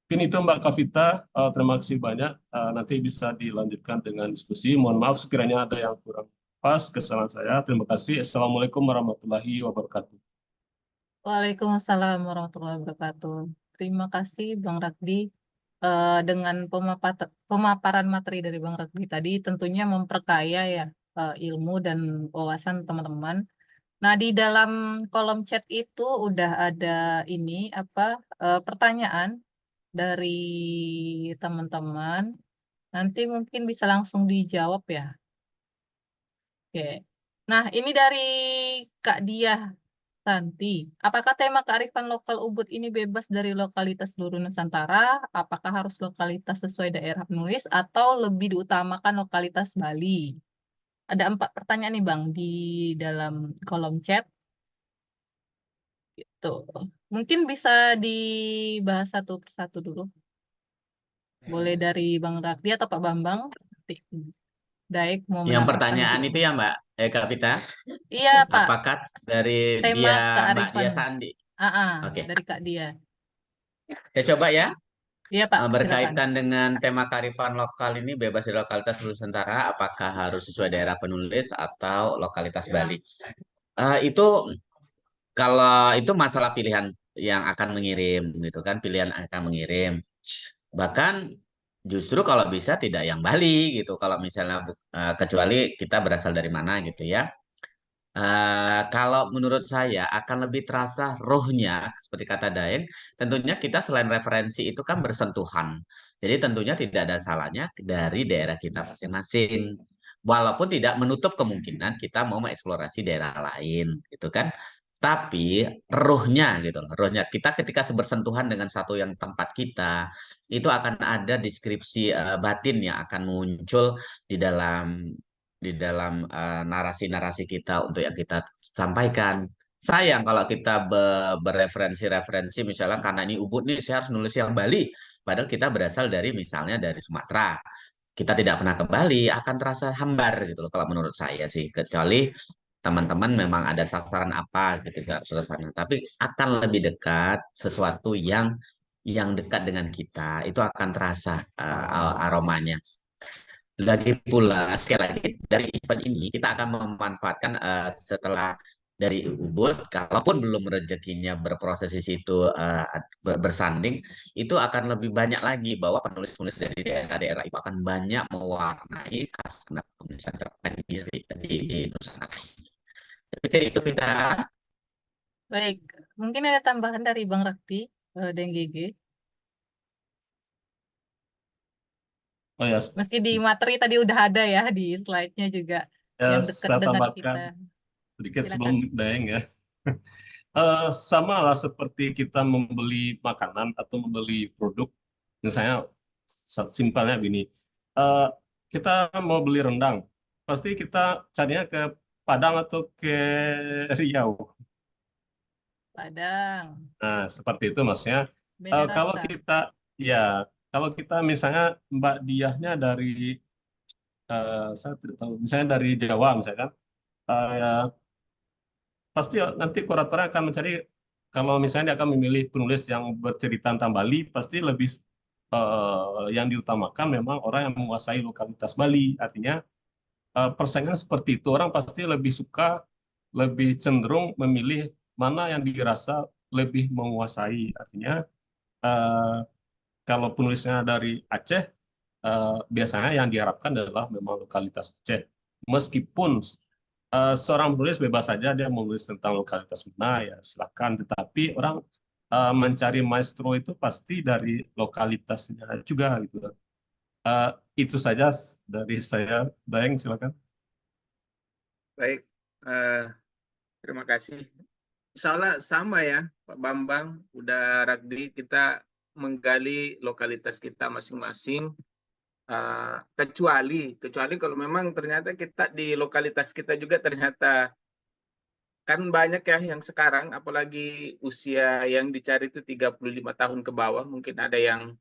Mungkin itu Mbak Kavita, terima kasih banyak. Nanti bisa dilanjutkan dengan diskusi. Mohon maaf sekiranya ada yang kurang pas kesalahan saya. Terima kasih. Assalamualaikum warahmatullahi wabarakatuh. Waalaikumsalam warahmatullahi wabarakatuh. Terima kasih Bang Ragdi. Dengan pemaparan materi dari Bang Ragdi tadi tentunya memperkaya ya ilmu dan wawasan teman-teman. Nah, di dalam kolom chat itu udah ada ini pertanyaan dari teman-teman. Nanti mungkin bisa langsung dijawab ya. Oke. Nah, ini dari Kak Diah Santi. Apakah tema kearifan lokal Ubud ini bebas dari lokalitas seluruh Nusantara? Apakah harus lokalitas sesuai daerah penulis atau lebih diutamakan lokalitas Bali? Ada 4 pertanyaan nih Bang di dalam kolom chat. Gitu. Mungkin bisa dibahas satu persatu dulu. Boleh dari Bang Ragdi atau Pak Bambang? Daik mau Yang menambahkan pertanyaan lebih. itu ya Mbak Kavita, Iya Pak, apakah dari tema Mbak kearifan. Dia Sandi? Oke, Dari Kak Dia. saya coba ya. Iya Pak, silakan. Berkaitan dengan tema kearifan lokal ini bebas dari lokalitas Nusantara, apakah harus sesuai daerah penulis atau lokalitas Bali? Itu kalau itu masalah pilihan yang akan mengirim gitu kan, pilihan akan mengirim. Bahkan justru kalau bisa tidak yang Bali gitu, kalau misalnya kecuali kita berasal dari mana gitu ya. Kalau menurut saya akan lebih terasa rohnya, seperti kata Daeng, tentunya kita selain referensi itu kan bersentuhan. Jadi tentunya tidak ada salahnya dari daerah kita masing-masing. Walaupun tidak menutup kemungkinan kita mau mengeksplorasi daerah lain, gitu kan. Tapi rohnya gitu loh, rohnya kita ketika bersentuhan dengan satu yang tempat kita, itu akan ada deskripsi batin yang akan muncul di dalam narasi-narasi kita untuk yang kita sampaikan. Sayang kalau kita bereferensi-referensi misalnya karena ini Ubud nih saya harus nulis yang Bali, padahal kita berasal dari misalnya dari Sumatera. Kita tidak pernah ke Bali, akan terasa hambar gitu loh kalau menurut saya sih. Kecuali teman-teman memang ada sasaran apa gitu ke sana. Tapi akan lebih dekat sesuatu yang dekat dengan kita, itu akan terasa aromanya. Lagi pula, sekali lagi dari event ini kita akan memanfaatkan setelah dari Ubud, kalaupun belum rezekinya berproses di situ bersanding, itu akan lebih banyak lagi bahwa penulis-penulis dari daerah-daerah itu akan banyak mewarnai khasnya penulisan cerpen di Nusantara. Saya pikir itu kita. Baik, mungkin ada tambahan dari Bang Ragdi dan GG. Oh ya, Meski di materi tadi udah ada ya di slide-nya juga yang dekat saya dengan tambahkan kita. sedikit sebelum Silakan. Daeng ya. Sama lah seperti kita membeli makanan atau membeli produk, misalnya simpelnya begini, Eh, kita mau beli rendang, pasti kita carinya ke Padang atau ke Riau. Padang, Nah, seperti itu maksudnya. beda Kalau rasa. kita, ya, kalau kita misalnya Mbak Diahnya dari, saya tidak tahu, misalnya dari Jawa misalkan, ya, pasti nanti kuratornya akan mencari, kalau misalnya dia akan memilih penulis yang bercerita tentang Bali, pasti lebih yang diutamakan memang orang yang menguasai lokalitas Bali. Artinya persaingan seperti itu, orang pasti lebih cenderung memilih mana yang dirasa lebih menguasai. Artinya kalau penulisnya dari Aceh, biasanya yang diharapkan adalah memang lokalitas Aceh. Meskipun seorang penulis bebas saja dia menulis tentang lokalitas mana, ya silakan. Tetapi orang mencari maestro itu pasti dari lokalitasnya juga gitu. Itu saja dari saya. Daeng, silakan. Baik, terima kasih. Soalnya sama ya, Pak Bambang, udah Ragdi, kita menggali lokalitas kita masing-masing. Kecuali kalau memang ternyata kita di lokalitas kita juga ternyata kan banyak ya yang sekarang, apalagi usia yang dicari itu 35 tahun ke bawah, mungkin ada yang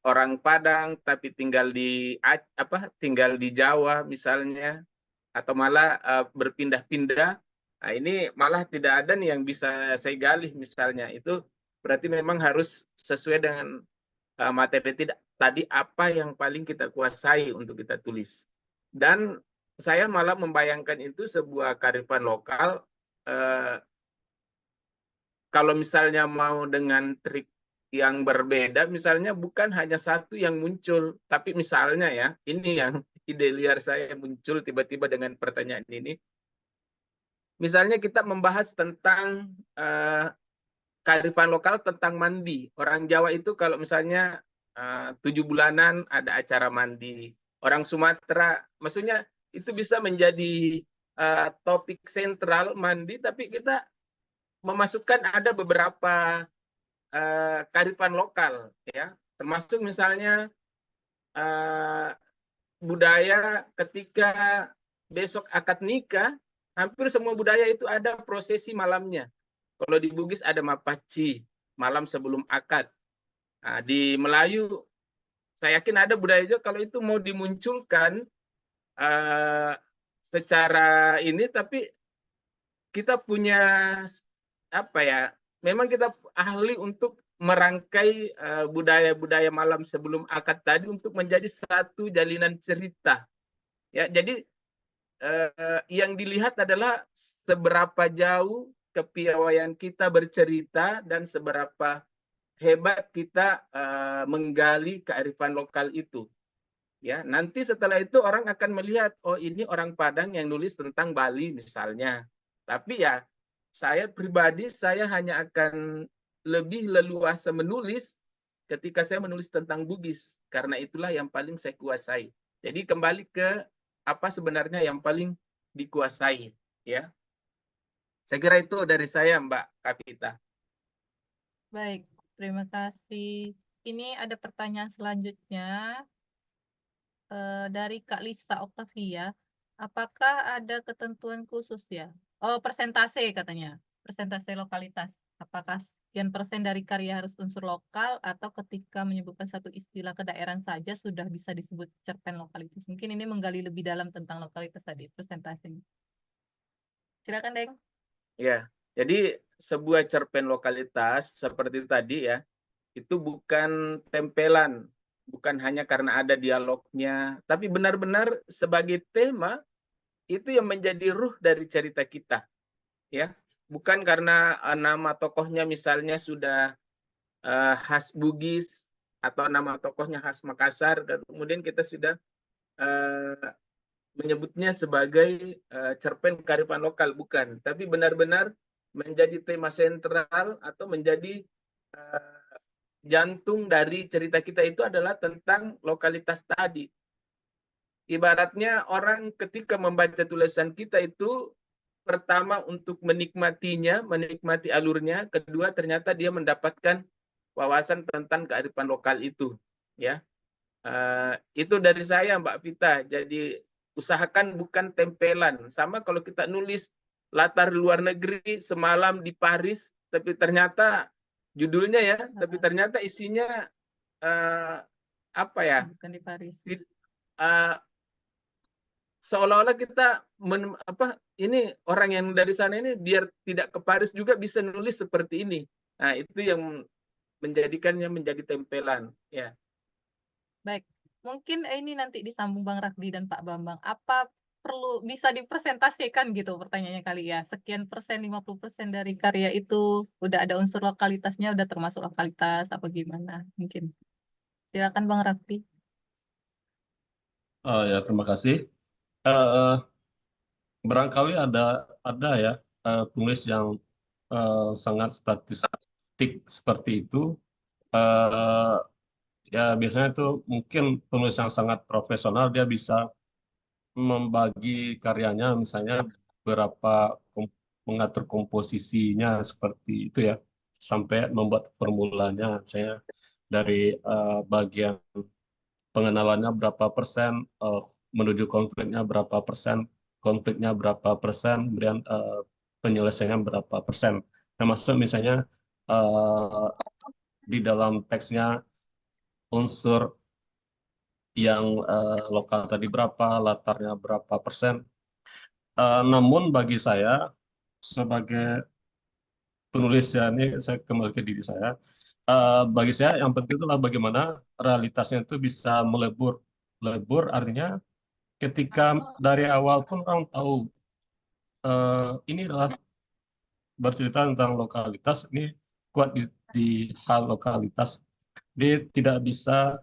orang Padang tapi tinggal di Jawa misalnya, atau malah berpindah-pindah. Nah, ini malah tidak ada nih yang bisa saya gali misalnya. Itu berarti memang harus sesuai dengan materi tadi apa yang paling kita kuasai untuk kita tulis. Dan saya malah membayangkan itu sebuah kearifan lokal. Kalau misalnya mau dengan trik yang berbeda, misalnya bukan hanya satu yang muncul, tapi misalnya ya, ini yang ide liar saya muncul tiba-tiba dengan pertanyaan ini. Misalnya kita membahas tentang kearifan lokal tentang mandi. Orang Jawa itu kalau misalnya 7 bulanan ada acara mandi. Orang Sumatera, maksudnya itu bisa menjadi topik sentral mandi, tapi kita memasukkan ada beberapa kearifan lokal, ya, termasuk misalnya budaya ketika besok akad nikah, hampir semua budaya itu ada prosesi malamnya. Kalau di Bugis ada mapaci, malam sebelum akad. Nah, di Melayu, saya yakin ada budaya juga kalau itu mau dimunculkan secara ini, tapi kita punya apa ya? Memang kita ahli untuk merangkai budaya-budaya malam sebelum akad tadi untuk menjadi satu jalinan cerita. Ya, jadi yang dilihat adalah seberapa jauh kepiawaian kita bercerita dan seberapa hebat kita menggali kearifan lokal itu. Ya, nanti setelah itu orang akan melihat, oh ini orang Padang yang nulis tentang Bali misalnya. Tapi ya saya pribadi saya hanya akan lebih leluasa menulis ketika saya menulis tentang Bugis, karena itulah yang paling saya kuasai. Jadi kembali ke apa sebenarnya yang paling dikuasai, ya. Saya kira itu dari saya, Mbak Kapita. Baik, terima kasih. Ini ada pertanyaan selanjutnya dari Kak Lisa Octavia. Apakah ada ketentuan khusus ya? Oh, persentase katanya. Persentase lokalitas. Apakah sekian persen dari karya harus unsur lokal atau ketika menyebutkan satu istilah kedaerahan saja sudah bisa disebut cerpen lokalitas? Mungkin ini menggali lebih dalam tentang lokalitas tadi, persentasenya. Silakan, Deng. Ya, jadi sebuah cerpen lokalitas seperti tadi ya, itu bukan tempelan, bukan hanya karena ada dialognya, tapi benar-benar sebagai tema itu yang menjadi ruh dari cerita kita, ya. Bukan karena nama tokohnya misalnya sudah khas Bugis atau nama tokohnya khas Makassar, kemudian kita sudah menyebutnya sebagai cerpen kearifan lokal, bukan, tapi benar-benar menjadi tema sentral atau menjadi jantung dari cerita kita itu adalah tentang lokalitas tadi. Ibaratnya orang ketika membaca tulisan kita itu pertama untuk menikmatinya, menikmati alurnya, kedua ternyata dia mendapatkan wawasan tentang kearifan lokal itu, ya. Itu dari saya, Mbak Vita. Jadi usahakan bukan tempelan. Sama kalau kita nulis latar luar negeri semalam di Paris, tapi ternyata judulnya ya, tapi ternyata isinya apa ya? Bukan di Paris. Seolah-olah kita ini orang yang dari sana ini biar tidak ke Paris juga bisa nulis seperti ini. Nah, itu yang menjadikannya menjadi tempelan. Ya, Baik, mungkin ini nanti disambung Bang Rakdi dan Pak Bambang. Apa perlu bisa dipresentasikan gitu pertanyaannya kali ya? Sekian persen, 50% dari karya itu udah ada unsur lokalitasnya, udah termasuk lokalitas apa gimana? Mungkin. Silakan Bang Rakdi. Ya, terima kasih. Eh, Barangkali ada ya penulis yang sangat statistik seperti itu. Eh, Ya biasanya itu mungkin penulis yang sangat profesional, dia bisa membagi karyanya, misalnya berapa mengatur komposisinya seperti itu ya, sampai membuat formulanya, misalnya dari bagian pengenalannya berapa persen, menuju konfliknya berapa persen, konfliknya berapa persen, kemudian penyelesaiannya berapa persen. Nah, maksud misalnya eh, di dalam teksnya unsur yang lokal tadi berapa, latarnya berapa persen. Namun bagi saya sebagai penulis ya, ini saya kembali ke diri saya. Bagi saya yang penting itulah bagaimana realitasnya itu bisa melebur. Lebur artinya ketika dari awal pun orang tahu ini adalah bercerita tentang lokalitas, ini kuat di hal lokalitas. Dia tidak bisa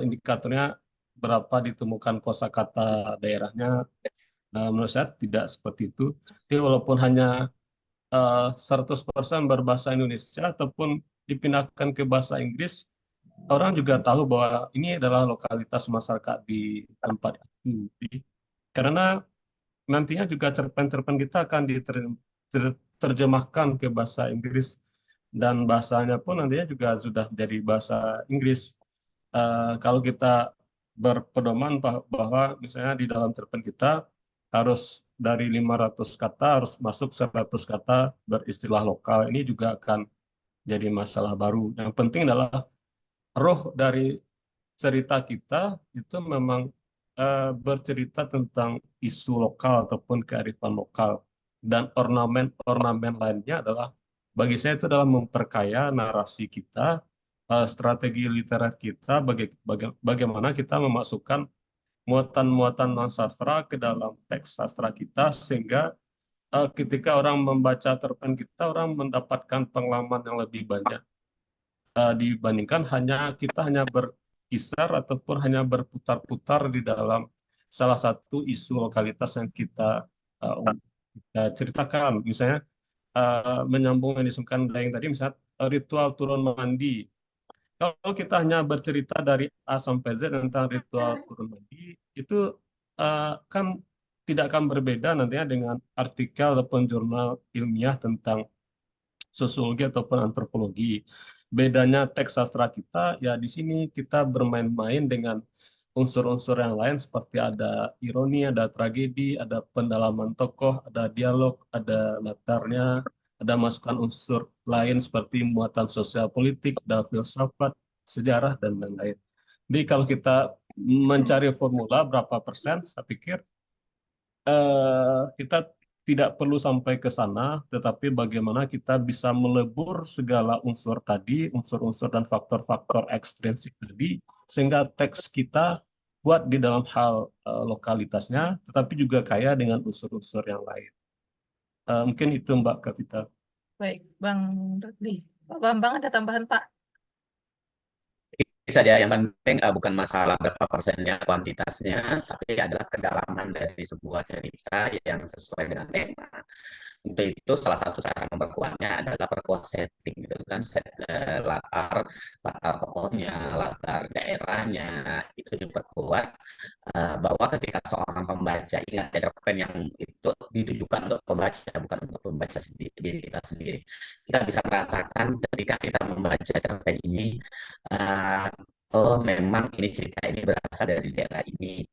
indikatornya berapa ditemukan kosakata daerahnya. Nah, menurut saya tidak seperti itu. Jadi walaupun hanya 100% berbahasa Indonesia ataupun dipindahkan ke bahasa Inggris, orang juga tahu bahwa ini adalah lokalitas masyarakat di tempat itu. Karena nantinya juga cerpen-cerpen kita akan diterjemahkan ke bahasa Inggris dan bahasanya pun nantinya juga sudah jadi bahasa Inggris. Kalau kita berpedoman bahwa misalnya di dalam cerpen kita harus dari 500 kata harus masuk 100 kata beristilah lokal, ini juga akan jadi masalah baru. Yang penting adalah roh dari cerita kita itu memang bercerita tentang isu lokal ataupun kearifan lokal, dan ornamen-ornamen lainnya adalah bagi saya itu dalam memperkaya narasi kita, strategi literat kita, bagaimana kita memasukkan muatan-muatan non sastra ke dalam teks sastra kita, sehingga ketika orang membaca cerpen kita, orang mendapatkan pengalaman yang lebih banyak dibandingkan kita hanya berkisar ataupun hanya berputar-putar di dalam salah satu isu lokalitas yang kita ceritakan. Misalnya menyambung yang disebutkan Daeng tadi, misalnya ritual turun mandi. Kalau kita hanya bercerita dari A sampai Z tentang ritual turun mandi, itu kan tidak akan berbeda nantinya dengan artikel ataupun jurnal ilmiah tentang sosiologi ataupun antropologi. Bedanya teks sastra kita, ya di sini kita bermain-main dengan unsur-unsur yang lain seperti ada ironi, ada tragedi, ada pendalaman tokoh, ada dialog, ada latarnya, ada masukan unsur lain seperti muatan sosial politik, ada filsafat, sejarah, dan lain-lain. Jadi kalau kita mencari formula berapa persen, saya pikir kita tidak perlu sampai ke sana, tetapi bagaimana kita bisa melebur segala unsur tadi, unsur-unsur dan faktor-faktor ekstrinsik tadi, sehingga teks kita kuat di dalam hal lokalitasnya, tetapi juga kaya dengan unsur-unsur yang lain. Mungkin itu Mbak Kapita. Baik, Bang Rakdi. Pak Bambang ada tambahan Pak? Saja yang penting bukan masalah berapa persennya kuantitasnya, tapi adalah kedalaman dari sebuah cerita yang sesuai dengan tema. Untuk itu salah satu cara memperkuatnya adalah perkuat setting, gitu kan, latar tokohnya, latar daerahnya, itu diperkuat bahwa ketika seorang pembaca ingat cerpen yang itu ditujukan untuk pembaca, bukan untuk pembaca diri kita sendiri. Kita bisa merasakan ketika kita membaca cerpen ini, oh memang ini cerita ini berasal dari daerah ini.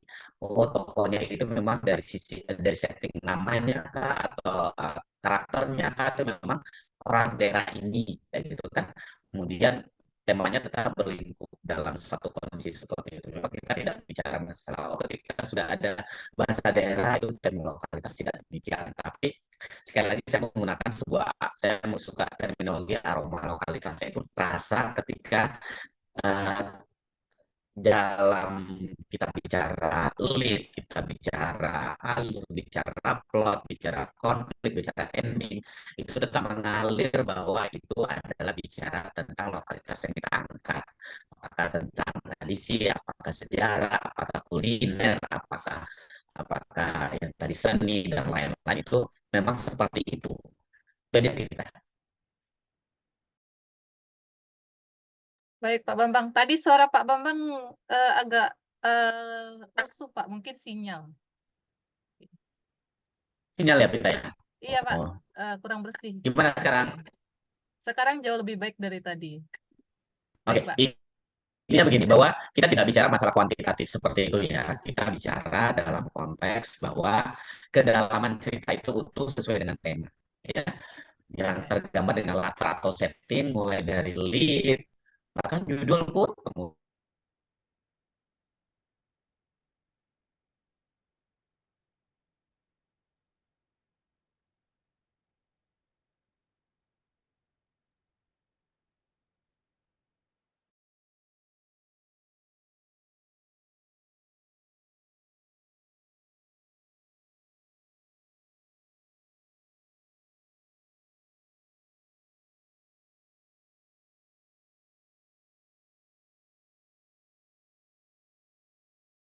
Oh tokohnya itu memang dari setting namanya kah, atau karakternya kah, atau memang orang daerah ini, kayak gitu kan. Kemudian temanya tetap berlingkup dalam suatu kondisi seperti itu. Memang kita tidak bicara masalah ketika sudah ada bahasa daerah itu dan lokalitas, tidak demikian, tapi Sekali lagi saya suka terminologi aroma lokalitas, itu rasa ketika dalam kita bicara lead, kita bicara alur, bicara plot, bicara konflik, bicara ending, itu tetap mengalir bahwa itu adalah bicara tentang lokalitas yang kita angkat. Apakah tentang tradisi, apakah sejarah, apakah kuliner, apakah yang tadi seni dan lain-lain, itu memang seperti itu. Beda kita. Baik, Pak Bambang. Tadi suara Pak Bambang agak lesu, Pak. Mungkin sinyal. Sinyal ya kita ya. Iya, Pak. Oh. Kurang bersih. Gimana sekarang? Sekarang jauh lebih baik dari tadi. Oke, Baik, Pak. ini begini, bahwa kita tidak bicara masalah kuantitatif seperti itu ya. Kita bicara dalam konteks bahwa kedalaman cerita itu utuh sesuai dengan tema. Ya. Yang tergambar dengan latar atau setting, mulai dari lead, bahkan judul pun,